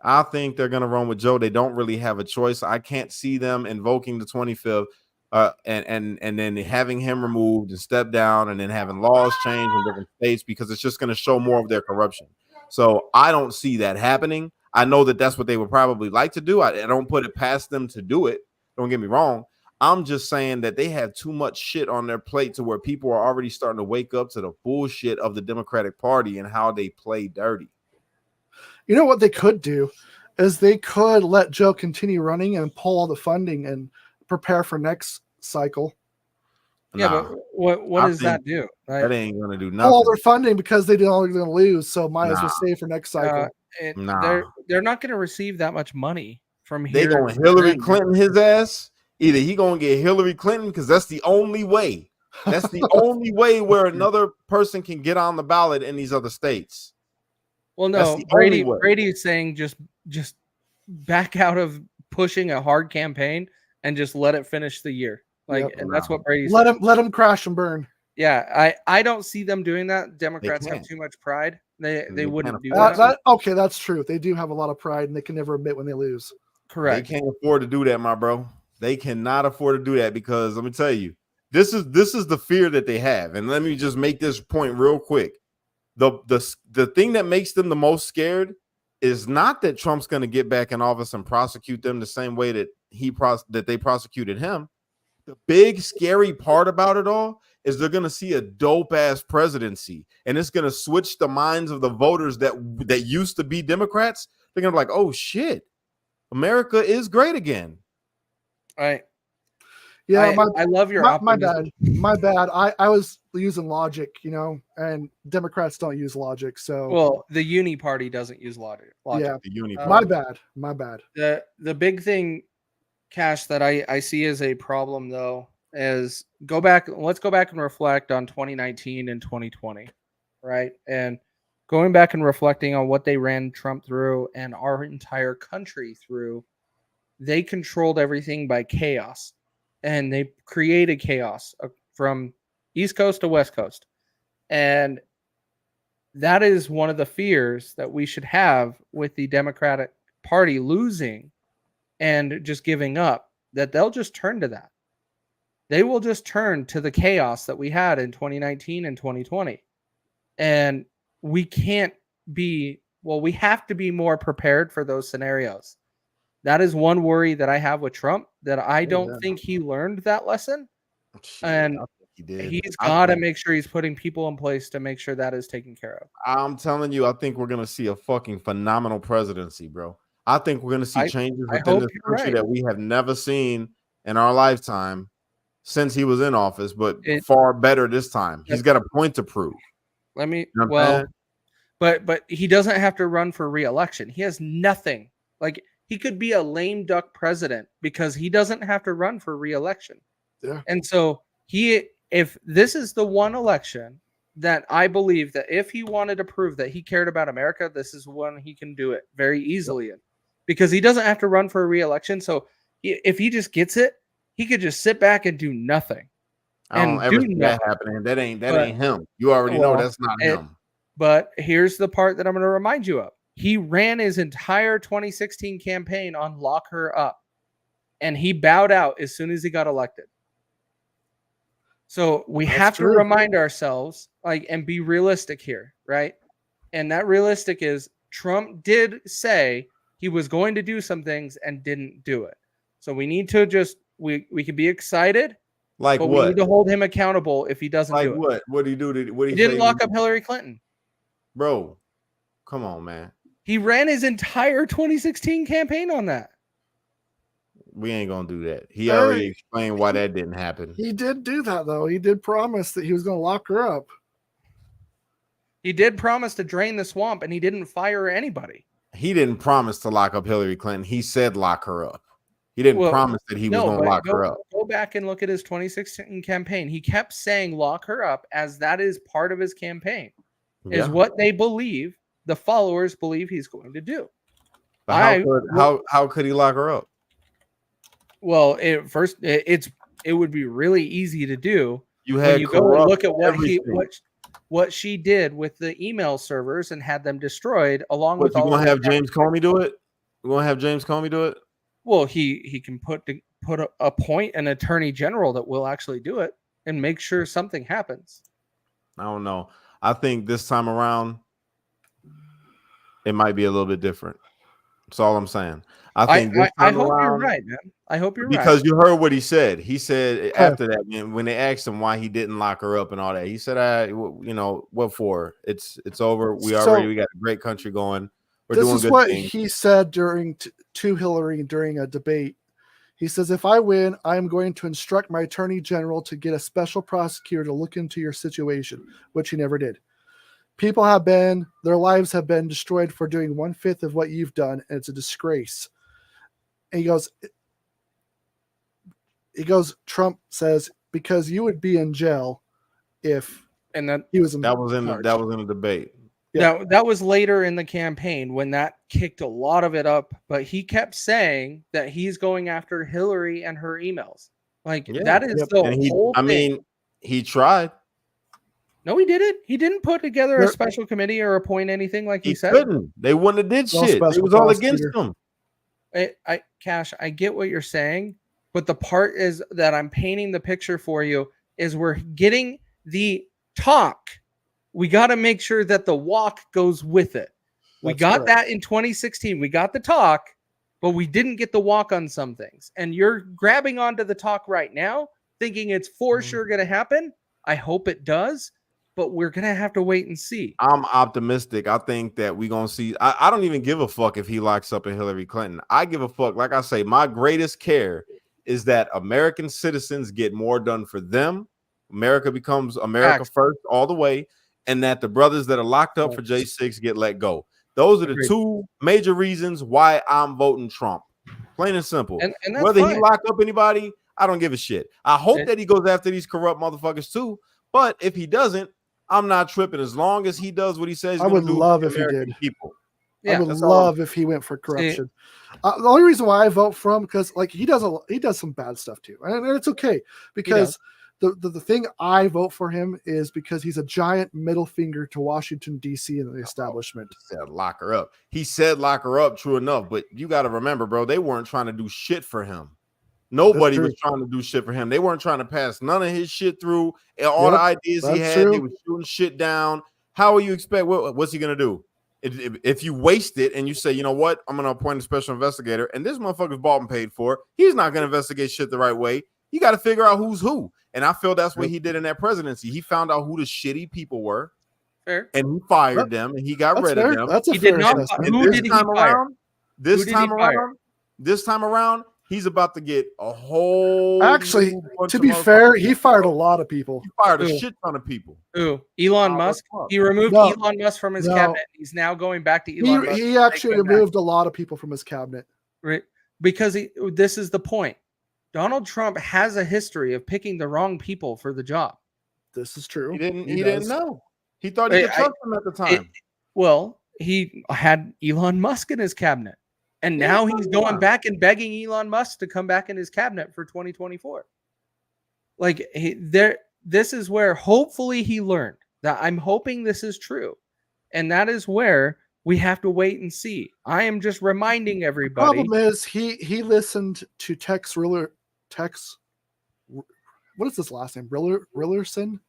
They don't really have a choice. I can't see them invoking the 25th and then having him removed and step down and then having laws change in different states because it's just going to show more of their corruption. So I don't see that happening. I know that that's what they would probably like to do. I don't put it past them to do it. Don't get me wrong. I'm just saying that they have too much shit on their plate to where people are already starting to wake up to the bullshit of the Democratic Party and how they play dirty. You know what they could do is they could let Joe continue running and pull all the funding and prepare for next cycle. Yeah, but what does that do? That ain't going to do nothing. Pull all their funding because they're going to lose, so might as well save for next cycle. They're not going to receive that much money from here. They going Hillary Clinton his ass. Either he gonna get Hillary Clinton because that's the only way. That's the only way where another person can get on the ballot in these other states. Well, no, Brady is saying just back out of pushing a hard campaign and just let it finish the year. And that's what Brady's let him crash and burn. Yeah, I don't see them doing that. Democrats have too much pride. They wouldn't do that. Okay, that's true. They do have a lot of pride and they can never admit when they lose. Correct. They can't afford to do that, my bro. They cannot afford to do that because let me tell you, this is the fear that they have. And let me just make this point real quick. The thing that makes them the most scared is not that Trump's going to get back in office and prosecute them the same way that they prosecuted him. The big scary part about it all is they're going to see a dope ass presidency, and it's going to switch the minds of the voters that used to be Democrats. They're going to be like, oh shit, America is great again. Right. Yeah, I love your optimism. My bad. I was using logic, and Democrats don't use logic. So well, the Uni Party doesn't use logic. Yeah, the Uni Party. My bad. The big thing, Cash, that I see as a problem though is let's go back and reflect on 2019 and 2020, right? And going back and reflecting on what they ran Trump through and our entire country through. They controlled everything by chaos, and they created chaos from East Coast to West Coast. And that is one of the fears that we should have with the Democratic Party losing and just giving up, that they'll just turn to that. They will just turn to the chaos that we had in 2019 and 2020. And we have to be more prepared for those scenarios. That is one worry that I have with Trump, that I don't think he learned that lesson. And He did. He's got to make sure he's putting people in place to make sure that is taken care of. I'm telling you, I think we're gonna see a fucking phenomenal presidency, bro. I think we're gonna see changes within this country that we have never seen in our lifetime since he was in office, but far better this time. He's got a point to prove. Let me but he doesn't have to run for re-election. He has nothing. Like, he could be a lame duck president because he doesn't have to run for re-election. Yeah. And so if this is the one election that I believe that if he wanted to prove that he cared about America, this is one he can do it very easily in, because he doesn't have to run for a re-election. So if he just gets it, he could just sit back and do nothing. I don't ever see that happening. That ain't him. You already know that's not him. But here's the part that I'm going to remind you of. He ran his entire 2016 campaign on lock her up, and he bowed out as soon as he got elected. So we have to remind ourselves, and be realistic here, right? And that realistic is Trump did say he was going to do some things and didn't do it. So we need to we can be excited, but we need to hold him accountable if he doesn't do it. What? What did he do? He didn't lock up Hillary Clinton. Bro, come on, man. He ran his entire 2016 campaign on that. We ain't gonna do that. He already explained why that didn't happen. He did do that, though. He did promise that he was going to lock her up. He did promise to drain the swamp, and he didn't fire anybody. He didn't promise to lock up Hillary Clinton. He said lock her up. He didn't promise that he was going to lock her up. Go back and look at his 2016 campaign. He kept saying lock her up, as that is part of his campaign. Is what they believe, the followers believe he's going to do. But how could he lock her up? Well, it would be really easy to do. You go and look at what she did with the email servers and had them destroyed, along with all. You gonna have James Comey do it? You gonna have James Comey do it? Well, he can appoint an attorney general that will actually do it and make sure something happens. I don't know. I think this time around, it might be a little bit different. That's all I'm saying. I hope you're right, man. I hope you're right. Because you heard what he said. He said after that, when they asked him why he didn't lock her up and all that, he said, what for? It's over. We got a great country going. We're doing good things. This is what he said to Hillary during a debate. He says, if I win, I am going to instruct my attorney general to get a special prosecutor to look into your situation, which he never did. Their lives have been destroyed for doing 1/5 of what you've done, and it's a disgrace. And he goes, Trump says, because you would be in jail if he was in that was in a debate. Yeah. That was later in the campaign when that kicked a lot of it up, but he kept saying that he's going after Hillary and her emails. That is the whole thing. I mean, he tried. No, he didn't. He didn't put together a special committee or appoint anything like he said. Couldn't. They wouldn't have did shit. It was all against him. Cash, I get what you're saying, but the part is that I'm painting the picture for you is we're getting the talk. We got to make sure that the walk goes with it. We got that in 2016. We got the talk, but we didn't get the walk on some things. And you're grabbing onto the talk right now, thinking it's for sure going to happen. I hope it does, but we're going to have to wait and see. I'm optimistic. I think that we're going to see. I don't even give a fuck if he locks up a Hillary Clinton. I give a fuck. Like I say, my greatest care is that American citizens get more done for them. America becomes America first all the way. And that the brothers that are locked up for J6 get let go. Those are the two major reasons why I'm voting Trump. Plain and simple. And whether he lock up anybody, I don't give a shit. I hope that he goes after these corrupt motherfuckers too. But if he doesn't, I'm not tripping. As long as he does what he says, I would love if he did. People. I would love if he went for corruption. The only reason why I vote for him because he does some bad stuff too, and it's okay because. The thing I vote for him is because he's a giant middle finger to Washington, D.C. and the establishment. He said lock her up. He said lock her up, true enough. But you got to remember, bro, they weren't trying to do shit for him. Nobody was trying to do shit for him. They weren't trying to pass none of his shit through. And all the ideas he had, they were shooting shit down. How will you expect? What's he going to do? If you waste it and you say, you know what, I'm going to appoint a special investigator, and this motherfucker's bought and paid for, he's not going to investigate shit the right way. You got to figure out who's who. And I feel that's what he did in that presidency. He found out who the shitty people were, Fair. and he fired them, and he got rid of them. That's a He fair did not. assessment. And Who did he fire? this time around, he's about to get a whole. Actually, bunch to of be fair, motherfuckers. he fired a lot of people. He fired a Who? shit ton of people. Who? Elon Musk. He removed No. Elon Musk from his No. cabinet. He's now going back to Elon Musk. He to actually take them back. removed a lot of people from his cabinet. Right? Because this is the point. Donald Trump has a history of picking the wrong people for the job. This is true. He didn't does. know. He thought he could trust him at the time. Well, he had Elon Musk in his cabinet. And Yeah, now so he's did going I. back and begging Elon Musk to come back in his cabinet for 2024. Like this is where hopefully he learned that. I'm hoping this is true. And that is where we have to wait and see. I am just reminding everybody. Problem is he listened to what is his last name? Rillerson?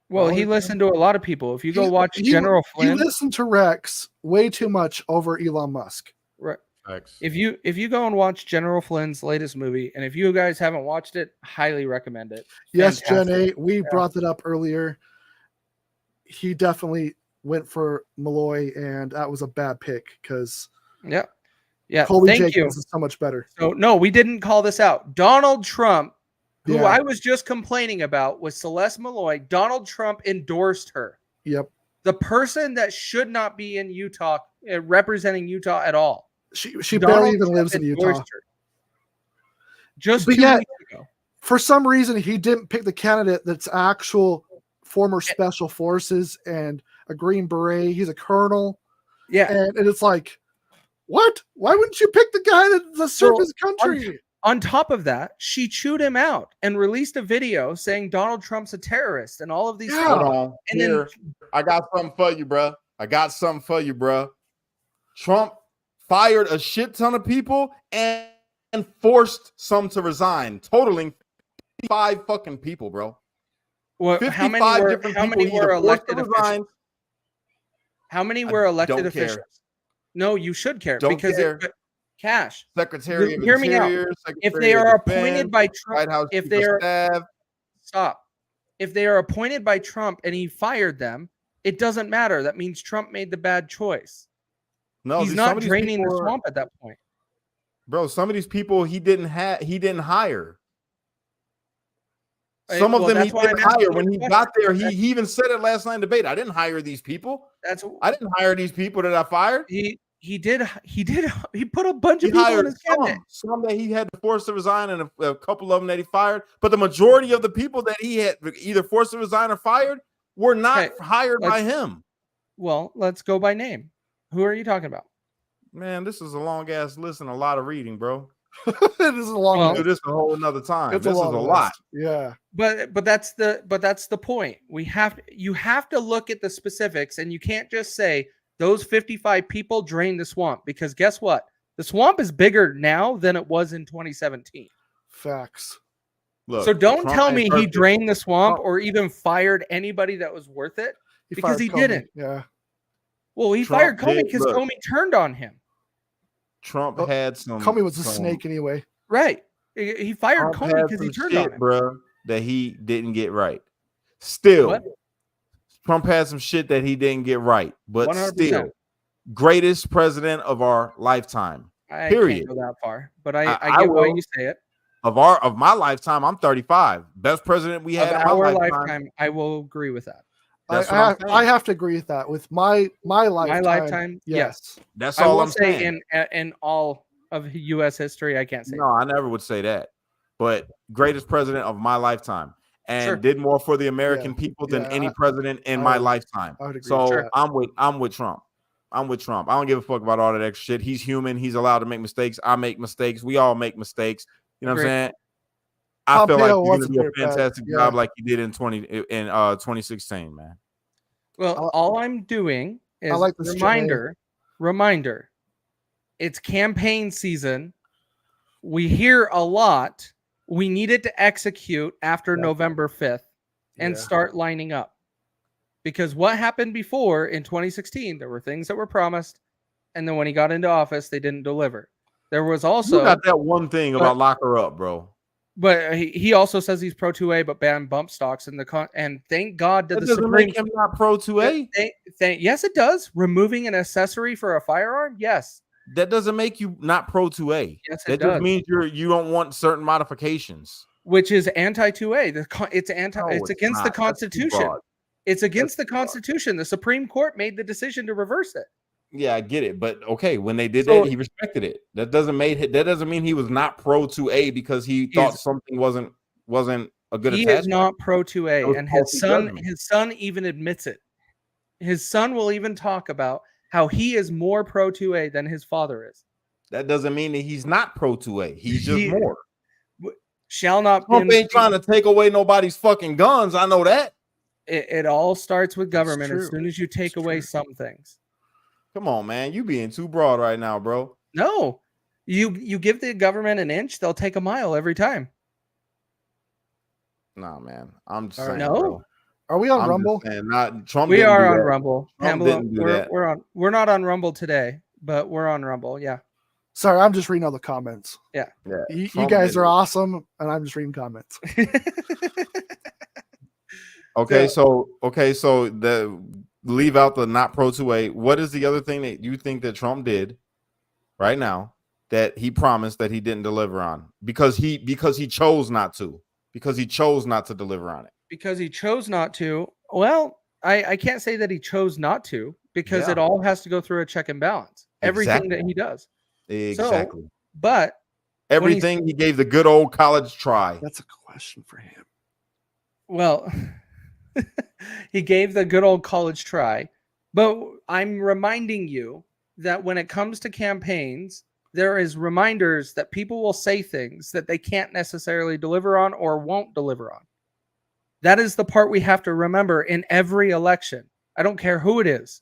Well, he listened to a lot of people. If you go watch General He Flynn, listened to Rex way too much over Elon Musk. right? Facts. If you go and watch General Flynn's latest movie, and if you guys haven't watched it, highly recommend it. Yes, Gen Fantastic. 8. We brought that up earlier. He definitely went for Malloy, and that was a bad pick because Yeah. Colby Thank Jenkins you. is so much better. So no, we didn't call this out. Donald Trump, who Yeah. I was just complaining about, was Celeste Malloy. Donald Trump endorsed her. Yep. The person that should not be in Utah, representing Utah at all. She Donald barely even Trump lives in Utah. endorsed her. Just But 2 yet- weeks ago. For some reason, he didn't pick the candidate that's actual former special forces and a Green Beret. He's a colonel. Yeah. And it's like, what? Why wouldn't you pick the guy that served his country? On top of that, she chewed him out and released a video saying Donald Trump's a terrorist and all of these Yeah. things. Hold on. And Here, I got something for you, bruh. Trump fired a shit ton of people and forced some to resign, totaling 55 fucking people, bro. How many 55 were, different how many people he were either forced to elected officials? resign. How many were elected don't care. officials? No, you should care Don't because care. Cash. Secretary of Hear me out. Interior, If Secretary they of are Defense, appointed by White Trump, House if Chief they of are Staff. stop. If they are appointed by Trump and he fired them, it doesn't matter. That means Trump made the bad choice. No, He's some not of these draining the people are- swamp at that point. Bro, some of these people he didn't hire. Some of Well, them he that's why I'm didn't asking hire. you When the he question. got there, he even said it last night in debate. I didn't hire these people. I didn't hire these people that I fired. He put a bunch He of people in hired his cabinet. some that he had to force to resign, and a couple of them that he fired. But the majority of the people that he had either forced to resign or fired were not Okay, hired by him. Well, let's go by name. Who are you talking about? Man, this is a long ass list and a lot of reading, bro. It is a long Well, We'll do this a whole another time. It's This is a long lot. list. Yeah. But that's the point. You have to look at the specifics, and you can't just say those 55 people drained the swamp, because guess what? The swamp is bigger now than it was in 2017. Facts. Look, So don't Trump tell ain't me he perfect. drained the swamp Trump- or even fired anybody that was worth it, because fired he Comey. didn't. Yeah. Well, he Trump fired Comey did- because look. Comey turned on him. Trump Oh, had some. Comey was a some- snake anyway. Right. He fired Trump Comey had because he some turned on shit, him. bro, that he didn't get right. Still, What? Trump had some shit that he didn't get right, but 100%. still, greatest president of our lifetime. I Period. can't go that far, but I I get why will. you say it. Of my lifetime, I'm 35. Best president we Of had in my our lifetime. lifetime, I will agree with that. That's what I'm saying. I have to agree with that. With my lifetime. My lifetime, yes. That's I all will I'm say saying. in all of U.S. history, I can't say. No, I never would say that. But greatest president of my lifetime, and Sure. did more for the American people than Yeah, any I- president in I my would- lifetime. I would agree So with that. I'm with Trump. I'm with Trump. I don't give a fuck about all that extra shit. He's human. He's allowed to make mistakes. I make mistakes. We all make mistakes. You know what I'm Agree. saying? I feel like Pompeo you're gonna wasn't do a very bad. fantastic Yeah. job like you did in 2016, man. Well, all I'm doing is like this reminder. It's campaign season. We hear a lot. We needed to execute after November 5th and Yeah. start lining up. Because what happened before in 2016, there were things that were promised, and then when he got into office, they didn't deliver. There was also You got that one thing about lock her up, bro. But he also says he's pro 2A, but ban bump stocks and thank God that That the doesn't Supreme make him not pro 2A. Yes, it does. Removing an accessory for a firearm, yes. That doesn't make you not pro 2A. Yes, it that does. just means you don't want certain modifications. Which is anti 2A. It's against the not. That's too Constitution. broad. It's against the Constitution. The Supreme Court made the decision to reverse it. Yeah, I get it, but okay, when they did that, he respected it. That doesn't mean he was not pro 2A because he thought something wasn't a good attachment. He is not pro 2A, and his son even admits it. His son will even talk about how he is more pro 2A than his father is. That doesn't mean that he's not pro 2A. He's just more. Shall not Trump ain't trying to take away nobody's fucking guns. I know that. It all starts with government as soon as you take away some things. Come on, man. You being too broad right now, bro. No. You give the government an inch, they'll take a mile every time. Nah, man. I'm just saying, no. bro. Are we on Rumble? Trump. We are on Rumble. We're not on Rumble today, but we're on Rumble. Yeah. Sorry, I'm just reading all the comments. Yeah. You guys are awesome, and I'm just reading comments. Okay, so leave out the not pro 2A. What is the other thing that you think that Trump did right now that he promised that he didn't deliver on because he chose not to? Because he chose not to deliver on it. Because he chose not to. Well, I can't say that he chose not to because it all has to go through a check and balance. Everything that he does. Exactly. So, but everything he gave the good old college try. That's a question for him. Well, he gave the good old college try. But I'm reminding you that when it comes to campaigns, there is reminders that people will say things that they can't necessarily deliver on or won't deliver on. That is the part we have to remember in every election. I don't care who it is.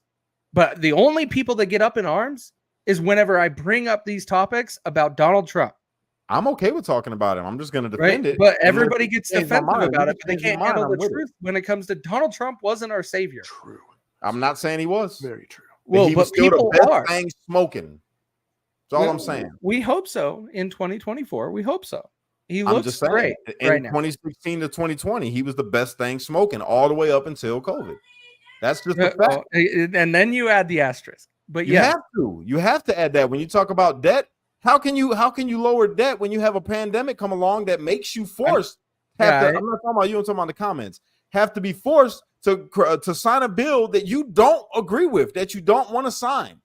But the only people that get up in arms is whenever I bring up these topics about Donald Trump. I'm okay with talking about him. I'm just going to defend it. But everybody gets defensive about it, but they can't handle the with truth when it comes to Donald Trump wasn't our savior. True. I'm not saying he was. Very true. Well, he was still people the best are. thing smoking. That's all I'm saying. We hope so in 2024. We hope so. He looks great in 2016 to 2020. He was the best thing smoking all the way up until COVID. That's just the fact. And then you add the asterisk. But you have to add that when you talk about debt. How can you lower debt when you have a pandemic come along that makes you forced? I'm not talking about you. I'm talking about the comments. Have to be forced to sign a bill that you don't agree with, that you don't want to sign,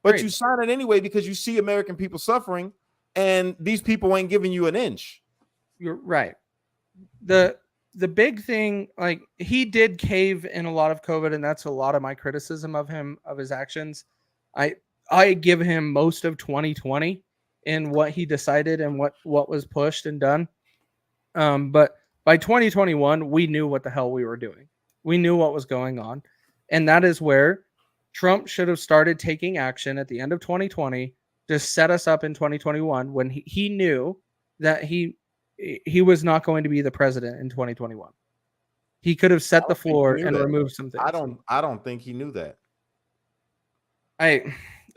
but you sign it anyway because you see American people suffering, and these people ain't giving you an inch. You're right. The big thing, like, he did cave in a lot of COVID, and that's a lot of my criticism of him, of his actions. I give him most of 2020 in what he decided and what was pushed and done. But by 2021, we knew what the hell we were doing. We knew what was going on. And that is where Trump should have started taking action at the end of 2020 to set us up in 2021 when he knew that he was not going to be the president in 2021. He could have set the floor and removed some things. I don't think he knew that.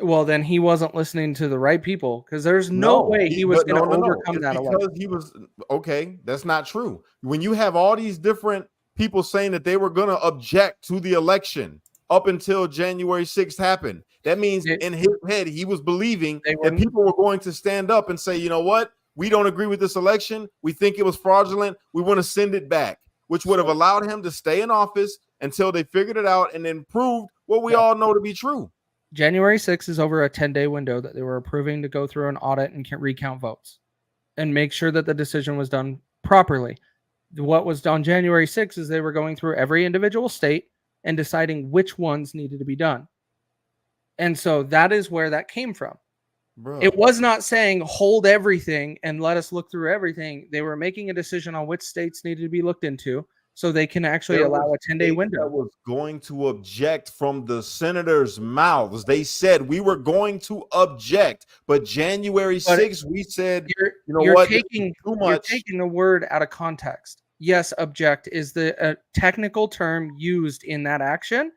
Well, then he wasn't listening to the right people because there's no way he was going to overcome that alone. Because he was okay. That's not true. When you have all these different people saying that they were going to object to the election up until January 6th happened, that means in his head he was believing that people were going to stand up and say, you know what, we don't agree with this election. We think it was fraudulent. We want to send it back, which would have allowed him to stay in office until they figured it out and then proved what we all know to be true. January 6th is over a 10-day window that they were approving to go through an audit and recount votes and make sure that the decision was done properly. What was done January 6th is they were going through every individual state and deciding which ones needed to be done. And so that is where that came from. Bro. It was not saying hold everything and let us look through everything. They were making a decision on which states needed to be looked into so they can actually allow a 10-day window. That was going to object from the senators' mouths. They said we were going to object, but January 6th, we said, you're taking the word out of context. Yes, object is the technical term used in that action,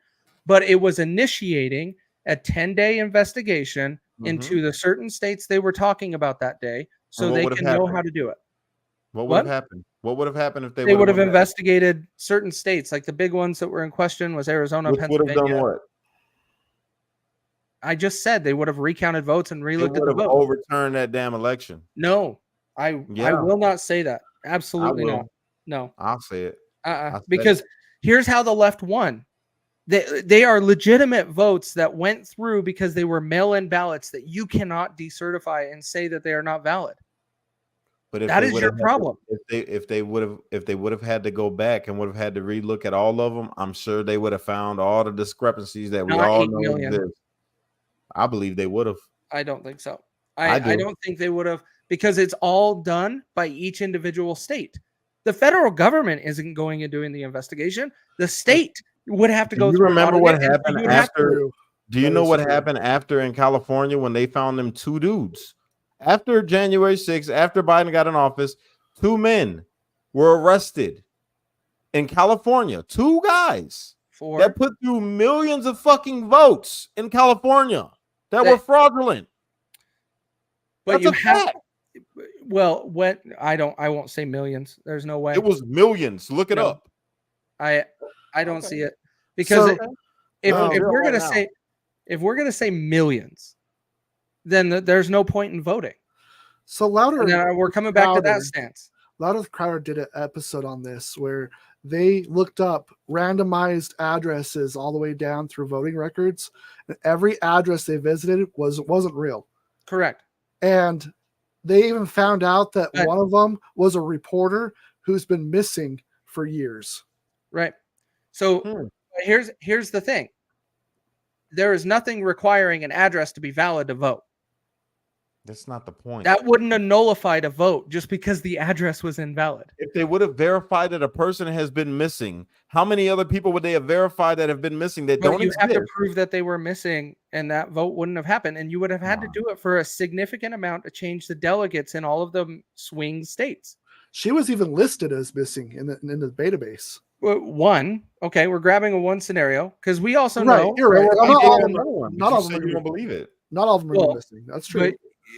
but it was initiating a 10-day investigation into the certain states they were talking about that day so they can know how to do it. What would have happened? What would have happened if they would have investigated certain states, like the big ones that were in question was Arizona, Which would have Pennsylvania. done what? I just said they would have recounted votes and relooked at They would the have vote. overturned that damn election. No, I will not say that. Absolutely not. No, I'll say it. Because here's how the left won. They are legitimate votes that went through because they were mail-in ballots that you cannot decertify and say that they are not valid. But if that is your problem. If they would have had to go back and would have had to relook at all of them, I'm sure they would have found all the discrepancies that we all know exist. I believe they would have. I don't think so. I don't think they would have, because it's all done by each individual state. The federal government isn't going and doing the investigation. The state would have to go through. You remember what happened after? Do you know what happened after in California when they found them two dudes? After January 6th, after Biden got in office, two men were arrested in California. Two guys that put through millions of fucking votes in California that were fraudulent. But you have, well, when I won't say millions. There's no way. It was millions. Look it up. I don't see it, because if we're gonna say millions, then there's no point in voting. So we're coming back to that stance. Louder with Crowder did an episode on this where they looked up randomized addresses all the way down through voting records, and every address they visited wasn't real. Correct. And they even found out that one of them was a reporter who's been missing for years. Right. So here's the thing. There is nothing requiring an address to be valid to vote. That's not the point. That wouldn't have nullified a vote just because the address was invalid. If they would have verified that a person has been missing, how many other people would they have verified that have been missing that don't exist? You have to prove that they were missing, and that vote wouldn't have happened. And you would have had to do it for a significant amount to change the delegates in all of the swing states. She was even listed as missing in the database. One, okay, we're grabbing a one scenario because we also know. You're right. Not all of them. You don't believe it. Not all of them are missing. That's true.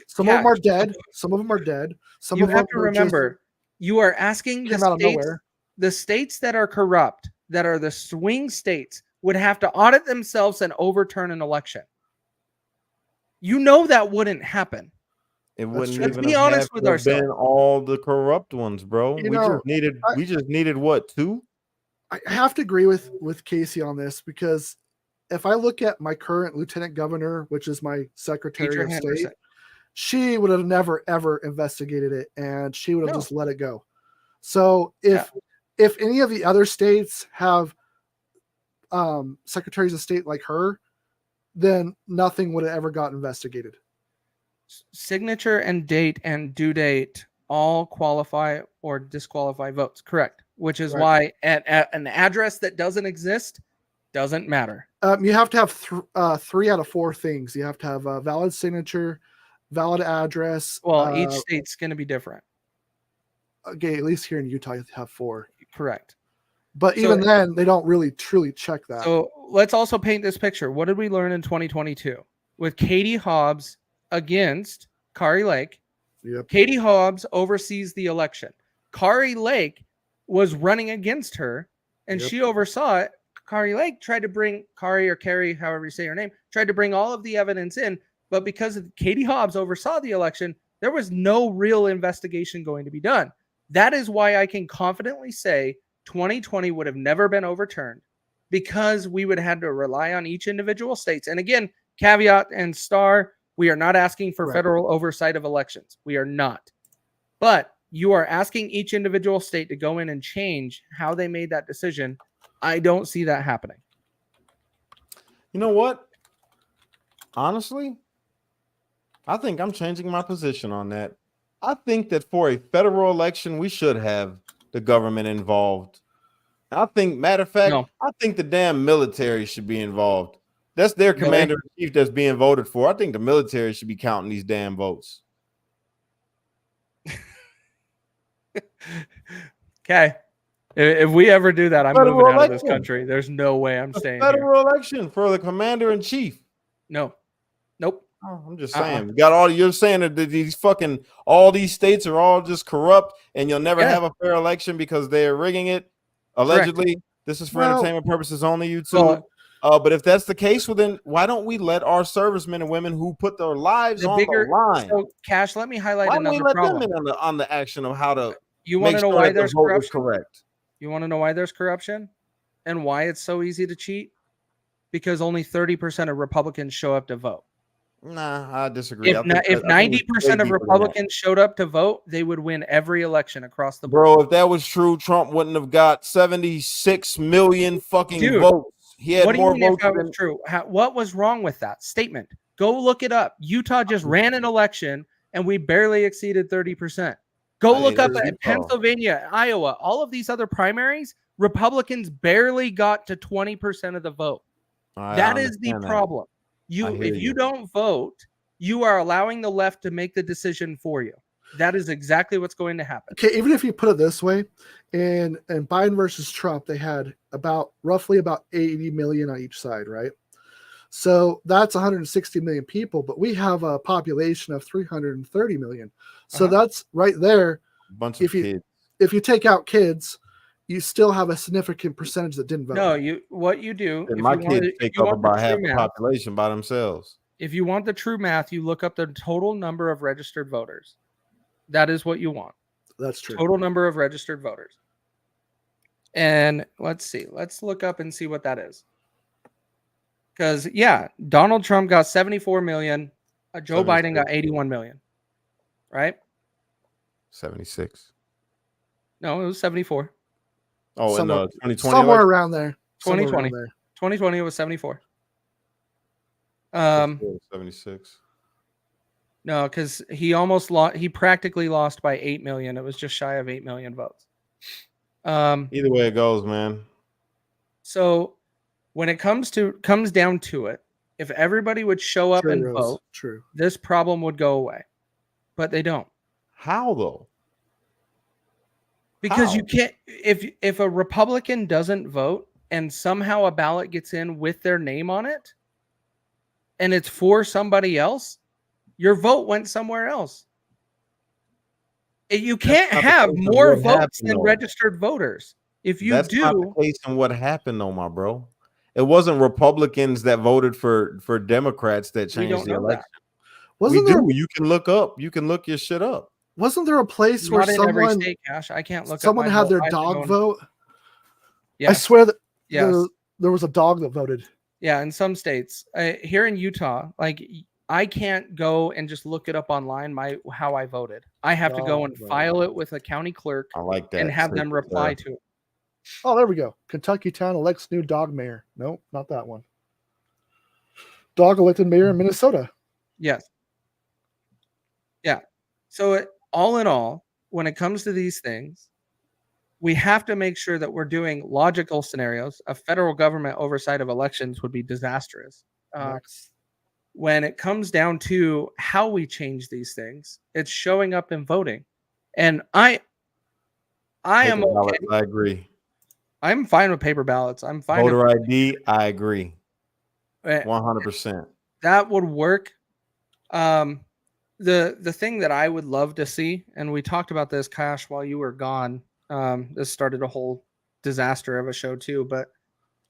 Some of them are dead. Some of them are dead. Some you of them have to remember, you are asking the states that are corrupt, that are the swing states, would have to audit themselves and overturn an election. You know that wouldn't happen. It wouldn't Let's even be honest with ourselves. Been all the corrupt ones, bro. We just needed what, two? I have to agree with Casey on this, because if I look at my current lieutenant governor, which is my secretary of state, she would have never ever investigated it, and she would have just let it go. So if any of the other states have secretaries of state like her, then nothing would have ever got investigated. Signature and date and due date all qualify or disqualify votes. Correct. Which is why at an address that doesn't exist doesn't matter. You have to have 3 out of 4 things. You have to have a valid signature, valid address. Well, each state's going to be different. Okay, at least here in Utah, you have 4. Correct. But even then, they don't really truly check that. So let's also paint this picture. What did we learn in 2022 with Katie Hobbs against Kari Lake? Yep. Katie Hobbs oversees the election. Kari Lake was running against her, and she oversaw it. Kari Lake tried to bring Kari or Carrie, however you say her name, tried to bring all of the evidence in, but because Katie Hobbs oversaw the election, there was no real investigation going to be done. That is why I can confidently say 2020 would have never been overturned, because we would have had to rely on each individual states. And again, caveat and star, we are not asking for federal oversight of elections. We are not. But you are asking each individual state to go in and change how they made that decision. I don't see that happening. You know what? Honestly, I think I'm changing my position on that. I think that for a federal election, we should have the government involved. I think, matter of fact, I think the damn military should be involved. That's their commander-in-chief that's being voted for. I think the military should be counting these damn votes. Okay. If we ever do that, I'm moving out of this country. There's no way I'm staying here. Federal election for the commander-in-chief. No. Nope. Oh, I'm just saying. You got all you're saying that these fucking all these states are all just corrupt, and you'll never have a fair election because they're rigging it. Allegedly, Correct. this is for entertainment purposes only. YouTube. Well, but if that's the case, well, then why don't we let our servicemen and women who put their lives on the line? So, Cash, let me highlight Why don't we another let problem. them in on the action of how to You want make to know sure why that the there's vote is corruption? correct? You want to know why there's corruption and why it's so easy to cheat? Because only 30% of Republicans show up to vote. Nah, I disagree. If 90% of Republicans showed up to vote, they would win every election across the board. Bro, if that was true, Trump wouldn't have got 76 million fucking votes. He had what do more you mean votes if that was true? What was wrong with that statement? Go look it up. Utah just ran an election and we barely exceeded 30%. Go look up at Pennsylvania, Iowa, all of these other primaries. Republicans barely got to 20% of the vote. That is the problem. If you don't vote, you are allowing the left to make the decision for you. That is exactly what's going to happen. Okay, even if you put it this way, in Biden versus Trump, they had roughly about 80 million on each side, right? So that's 160 million people, but we have a population of 330 million. So that's right there. Bunch of kids. If you take out kids, you still have a significant percentage that didn't vote. No, what you do, and my kids take up about half the population by themselves. If you want the true math, you look up the total number of registered voters. That is what you want. That's true. Total number of registered voters. And let's see. Let's look up and see what that is. Because, Donald Trump got 74 million. Joe Biden got 81 million. Right? 76. No, it was 74. Oh, in 2020? Somewhere around there. 2020. 2020, it was 74. 76. No, because he almost lost. He practically lost by 8 million. It was just shy of 8 million votes. Either way it goes, man. So when it comes down to it, if everybody would show up and vote, this problem would go away. But they don't. How though? Because you can't. If a Republican doesn't vote and somehow a ballot gets in with their name on it, and it's for somebody else, your vote went somewhere else. You can't have more votes than registered voters. If you That's not the case in what happened, though, my bro. It wasn't Republicans that voted for Democrats that changed the election. You can look up. You can look your shit up. Wasn't there a place where in every state, Cash? I can't look. Someone had their dog vote. Yeah, I swear that there was a dog that voted. Yeah, in some states. Here in Utah, I can't go and just look it up online. How I voted. I have to go and file it with a county clerk. I like that. And have them reply to it. Oh, there we go. Kentucky town elects new dog mayor. No, not that one. Dog elected mayor in Minnesota. Yes. Yeah. So all in all, when it comes to these things, we have to make sure that we're doing logical scenarios. A federal government oversight of elections would be disastrous. When it comes down to how we change these things, it's showing up and voting. And I am okay. I agree. I'm fine with paper ballots. I'm fine. Voter ID, I agree. 100%. That would work. The thing that I would love to see, and we talked about this, Cash, while you were gone. This started a whole disaster of a show too, but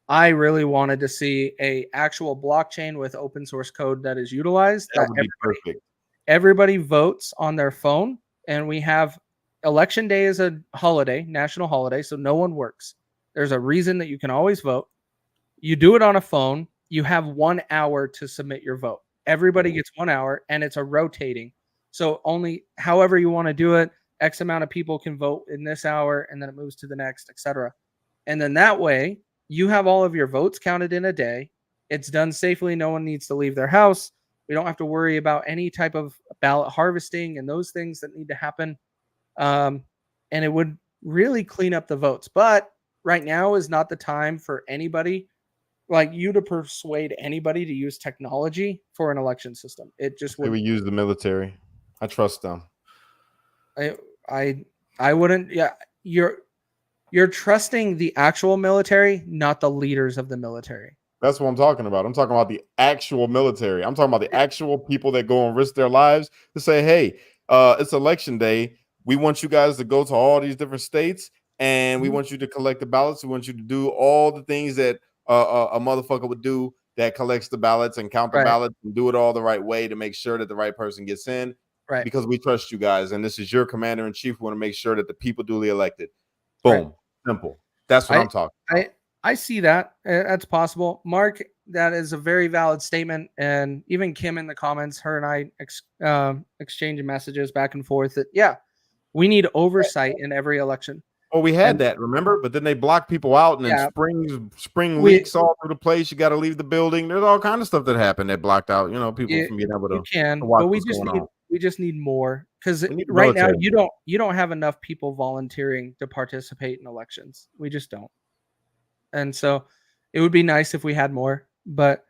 I really wanted to see a actual blockchain with open source code that is utilized. That would be perfect. Everybody votes on their phone, and we have election day is a holiday, national holiday, so no one works. There's a reason that you can always vote. You do it on a phone. You have 1 hour to submit your vote. Everybody gets 1 hour, and it's a rotating. So only however you want to do it, X amount of people can vote in this hour, and then it moves to the next, etc. And then that way, you have all of your votes counted in a day. It's done safely. No one needs to leave their house. We don't have to worry about any type of ballot harvesting and those things that need to happen. And it would really clean up the votes. But right now is not the time for anybody like you to persuade anybody to use technology for an election system. It just would. We use the military. I trust them. I wouldn't. Yeah, you're trusting the actual military, not the leaders of the military. That's what I'm talking about. I'm talking about the actual military. I'm talking about the actual people that go and risk their lives to say, hey, it's election day. We want you guys to go to all these different states and we want you to collect the ballots. We want you to do all the things that a motherfucker would do that collects the ballots and count the ballots and do it all the right way to make sure that the right person gets in. Right. Because we trust you guys. And this is your commander in chief. We want to make sure that the people duly elected. Boom. Simple. That's what I'm talking about. I see that. That's possible. Mark, that is a very valid statement. And even Kim in the comments, her and I exchanging messages back and forth that, yeah, we need oversight in every election. Well, we had that, remember? But then they block people out, and then spring leaks all through the place. You got to leave the building. There's all kind of stuff that happened that blocked out, people from being able to. You can, to watch but we just need more, because right now you don't have enough people volunteering to participate in elections. We just don't. And so it would be nice if we had more, but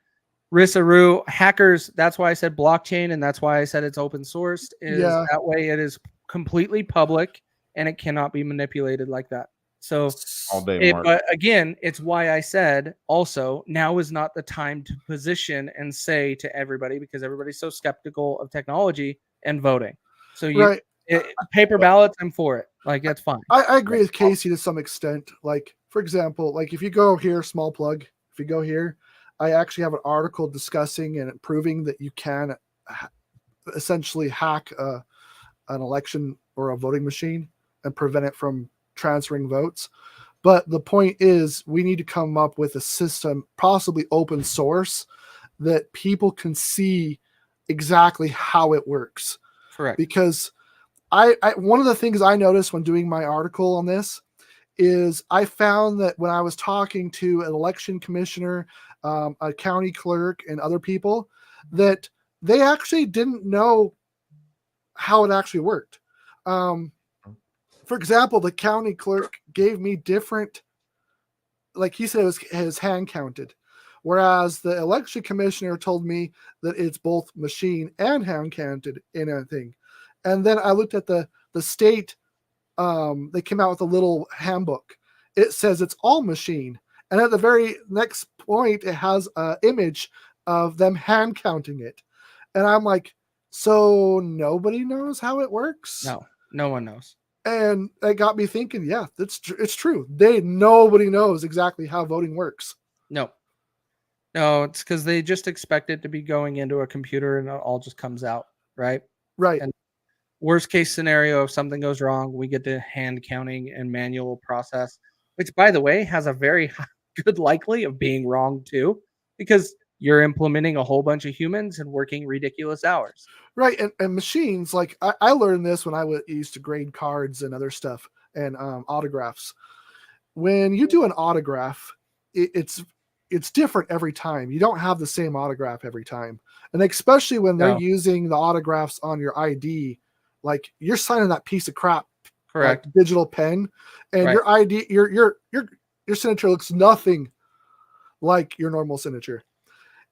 Risaru hackers, that's why I said blockchain. And that's why I said it's open sourced, is that way it is completely public and it cannot be manipulated like that. So all day, but again, it's why I said also now is not the time to position and say to everybody, because everybody's so skeptical of technology and voting. So paper ballots, I'm for it. Like, that's fine. I agree with Casey to some extent. Like, for example, like if you go here, small plug, if you go here, I actually have an article discussing and proving that you can essentially hack an election or a voting machine and prevent it from transferring votes. But the point is, we need to come up with a system, possibly open source, that people can see exactly how it works. Correct. Because I one of the things I noticed when doing my article on this is I found that when I was talking to an election commissioner, a county clerk, and other people, that they actually didn't know how it actually worked. For example, the county clerk gave me different, like he said, it was his hand counted, whereas the election commissioner told me that it's both machine and hand counted in a thing. And then I looked at the state. They came out with a little handbook. It says it's all machine. And at the very next point, it has an image of them hand counting it. And I'm like, so nobody knows how it works? No one knows. And it got me thinking, yeah, it's true. Nobody knows exactly how voting works. No, it's because they just expect it to be going into a computer and it all just comes out, right? Right. And worst case scenario, if something goes wrong, we get to hand counting and manual process, which, by the way, has a very good likely of being wrong too, because you're implementing a whole bunch of humans and working ridiculous hours. Right. And machines, like I learned this when I used to grade cards and other stuff and autographs. When you do an autograph, it's different every time. You don't have the same autograph every time. And especially when they're using the autographs on your ID, like you're signing that piece of crap, correct, like digital pen, and your ID, your signature looks nothing like your normal signature.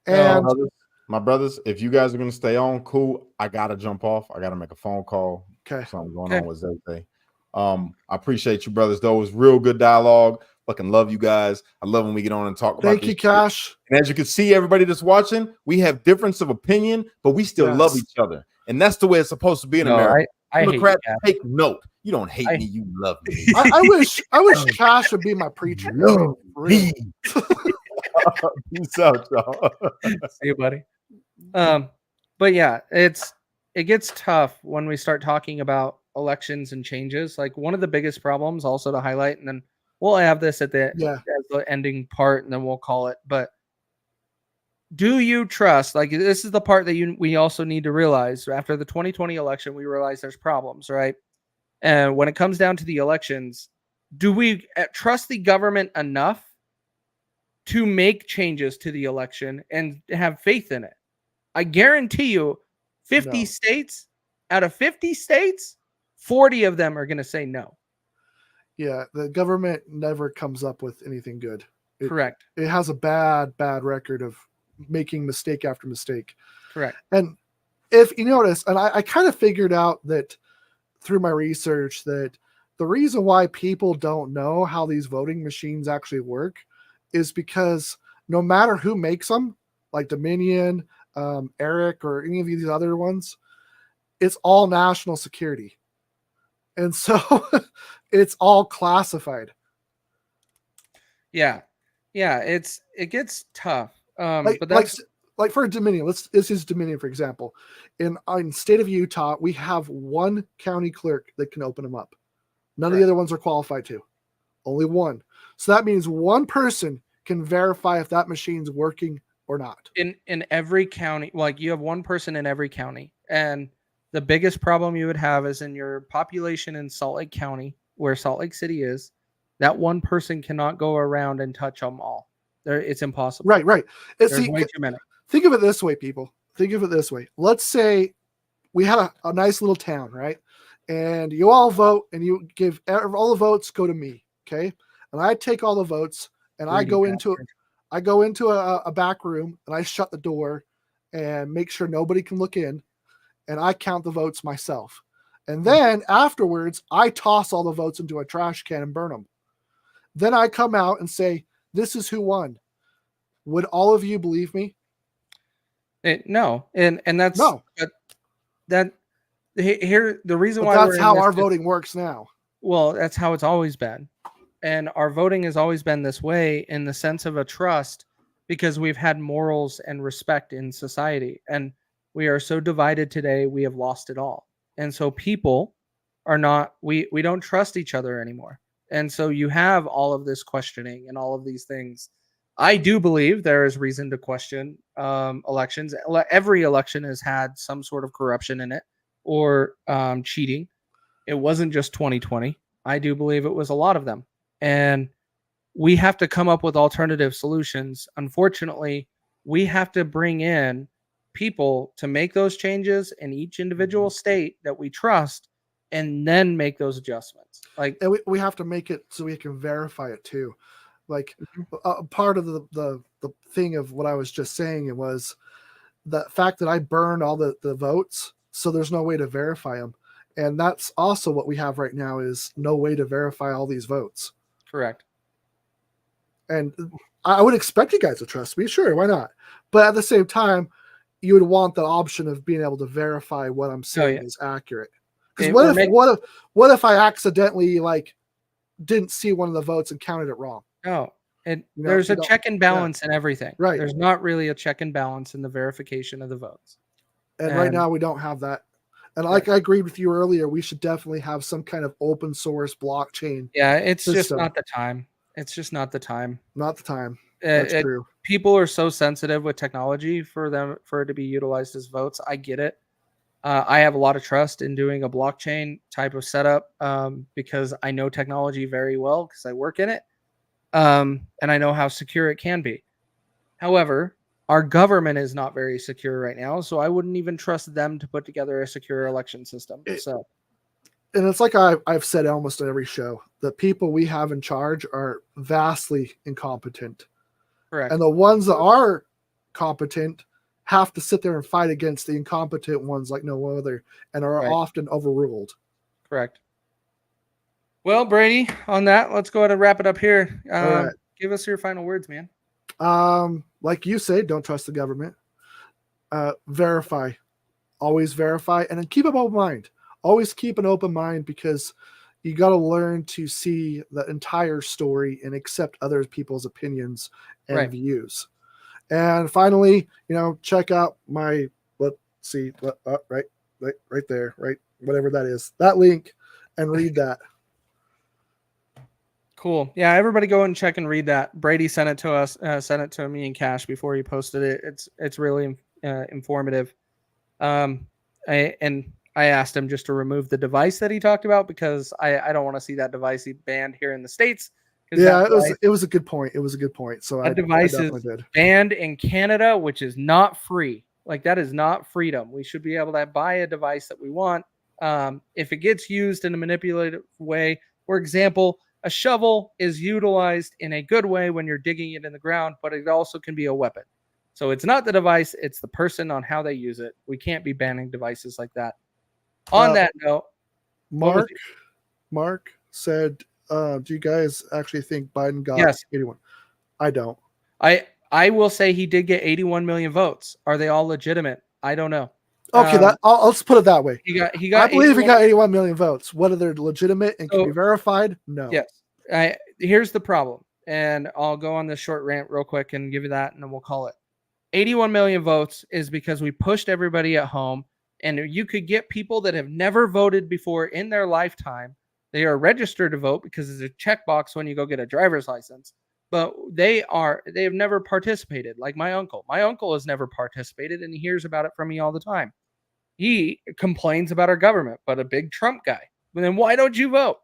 And my brothers, if you guys are going to stay on, cool. I got to jump off. I got to make a phone call. Okay. Something going on with Zay. I appreciate you, brothers, though. It was real good dialogue. Fucking love you guys. I love when we get on and talk about Thank you, Cash. And as you can see, everybody that's watching, we have difference of opinion, but we still love each other. And that's the way it's supposed to be in America. Democrat, take note. You don't hate me. You love me. I wish Cash would be my preacher. Love me. Peace out, y'all. See you, buddy. But yeah, it gets tough when we start talking about elections and changes. Like, one of the biggest problems, also to highlight, and then we'll have this at the as the ending part, and then we'll call it. But do you trust? Like, this is the part that we also need to realize. After the 2020 election, we realize there's problems, right? And when it comes down to the elections, do we trust the government enough to make changes to the election and have faith in it? I guarantee you 50 states, out of 50 states, 40 of them are going to say no. Yeah, the government never comes up with anything good. Correct. It has a bad record of making mistake after mistake. Correct. And if you notice, and I kind of figured out that through my research, that the reason why people don't know how these voting machines actually work is because no matter who makes them, like Dominion, Eric, or any of these other ones, it's all national security. And so it's all classified. Yeah. It gets tough. Like, But that's like for Dominion, this is Dominion, for example. In state of Utah, we have one county clerk that can open them up. None of the other ones are qualified to. Only one. So that means one person can verify if that machine's working or not. In every county, like you have one person in every county. And the biggest problem you would have is in your population in Salt Lake County, where Salt Lake City is, that one person cannot go around and touch them all. It's impossible. Right. There's way too many. Think of it this way, people. Think of it this way. Let's say we had a nice little town, right? And you all vote, and you give all the votes go to me, okay? And I take all the votes, and I go into a back room, and I shut the door, and make sure nobody can look in, and I count the votes myself. And then afterwards, I toss all the votes into a trash can and burn them. Then I come out and say, "This is who won." Would all of you believe me? No, and that's no. The reason why that's how our voting works now. Well, that's how it's always been, and our voting has always been this way in the sense of a trust, because we've had morals and respect in society, and we are so divided today. We have lost it all, and so people are not. We don't trust each other anymore, and so you have all of this questioning and all of these things. I do believe there is reason to question elections. Every election has had some sort of corruption in it or cheating. It wasn't just 2020. I do believe it was a lot of them. And we have to come up with alternative solutions. Unfortunately, we have to bring in people to make those changes in each individual state that we trust, and then make those adjustments. Like, and we have to make it so we can verify it too. Like part of the thing of what I was just saying, it was the fact that I burned all the votes, so there's no way to verify them. And that's also what we have right now, is no way to verify all these votes. Correct. And I would expect you guys to trust me. Sure, why not? But at the same time, you would want the option of being able to verify what I'm saying is accurate. Because what if I accidentally didn't see one of the votes and counted it wrong? No, there's a check and balance in everything. Right. There's not really a check and balance in the verification of the votes. And right now we don't have that. And I agreed with you earlier, we should definitely have some kind of open source blockchain. Yeah, it's system. Just not the time. It's just not the time. Not the time. That's true. People are so sensitive with technology for it to be utilized as votes. I get it. I have a lot of trust in doing a blockchain type of setup because I know technology very well because I work in it. And I know how secure it can be. However, our government is not very secure right now, so I wouldn't even trust them to put together a secure election system. And it's like I've said almost on every show, the people we have in charge are vastly incompetent. Correct. And the ones that are competent have to sit there and fight against the incompetent ones like no other, and are often overruled. Correct. Well, Brady, on that, let's go ahead and wrap it up here. All right. Give us your final words, man. Like you say, don't trust the government. Verify. Always verify. And then keep an open mind. Always keep an open mind, because you got to learn to see the entire story and accept other people's opinions and views. And finally, check out my, let's see, right there, right, whatever that is, that link, and read that. Cool. Yeah, everybody go and check and read that. Brady sent it to us, sent it to me and Cash before he posted it. It's really informative. I asked him just to remove the device that he talked about, because I don't want to see that device banned here in the States. Yeah, it was a good point. It was a good point. So that device is banned in Canada, which is not free. Like, that is not freedom. We should be able to buy a device that we want. If it gets used in a manipulative way, for example, a shovel is utilized in a good way when you're digging it in the ground, but it also can be a weapon. So it's not the device, it's the person on how they use it. We can't be banning devices like that. On that note, Mark said, do you guys actually think Biden got 81? I don't. I I will say he did get 81 million votes. Are they all legitimate? I don't know. Okay, let's put it that way. He got. I believe he got 81 million votes. Whether they're legitimate and can be verified, no. Yes. Here's the problem, and I'll go on this short rant real quick and give you that, and then we'll call it. 81 million votes is because we pushed everybody at home, and you could get people that have never voted before in their lifetime. They are registered to vote because there's a checkbox when you go get a driver's license, but they have never participated. Like my uncle. My uncle has never participated, and he hears about it from me all the time. He complains about our government, but a big Trump guy. Well, then why don't you vote?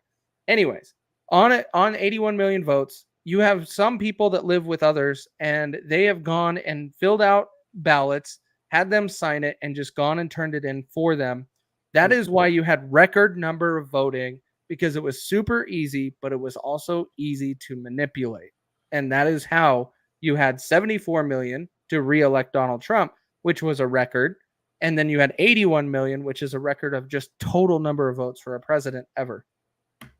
Anyways, on 81 million votes, you have some people that live with others, and they have gone and filled out ballots, had them sign it, and just gone and turned it in for them. That is why you had record number of voting, because it was super easy, but it was also easy to manipulate. And that is how you had 74 million to re-elect Donald Trump, which was a record. And then you had 81 million, which is a record of just total number of votes for a president ever.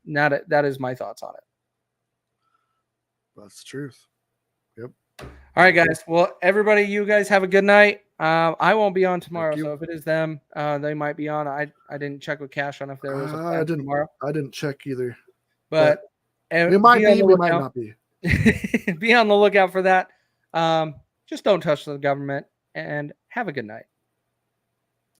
That is my thoughts on it. That's the truth. Yep. All right, guys. Well, everybody, you guys have a good night. I won't be on tomorrow, so if it is them, they might be on. I didn't check with Cash on if there was a plan tomorrow. I didn't check either. But it might be, we might not be. Be on the lookout for that. Just don't touch the government, and have a good night.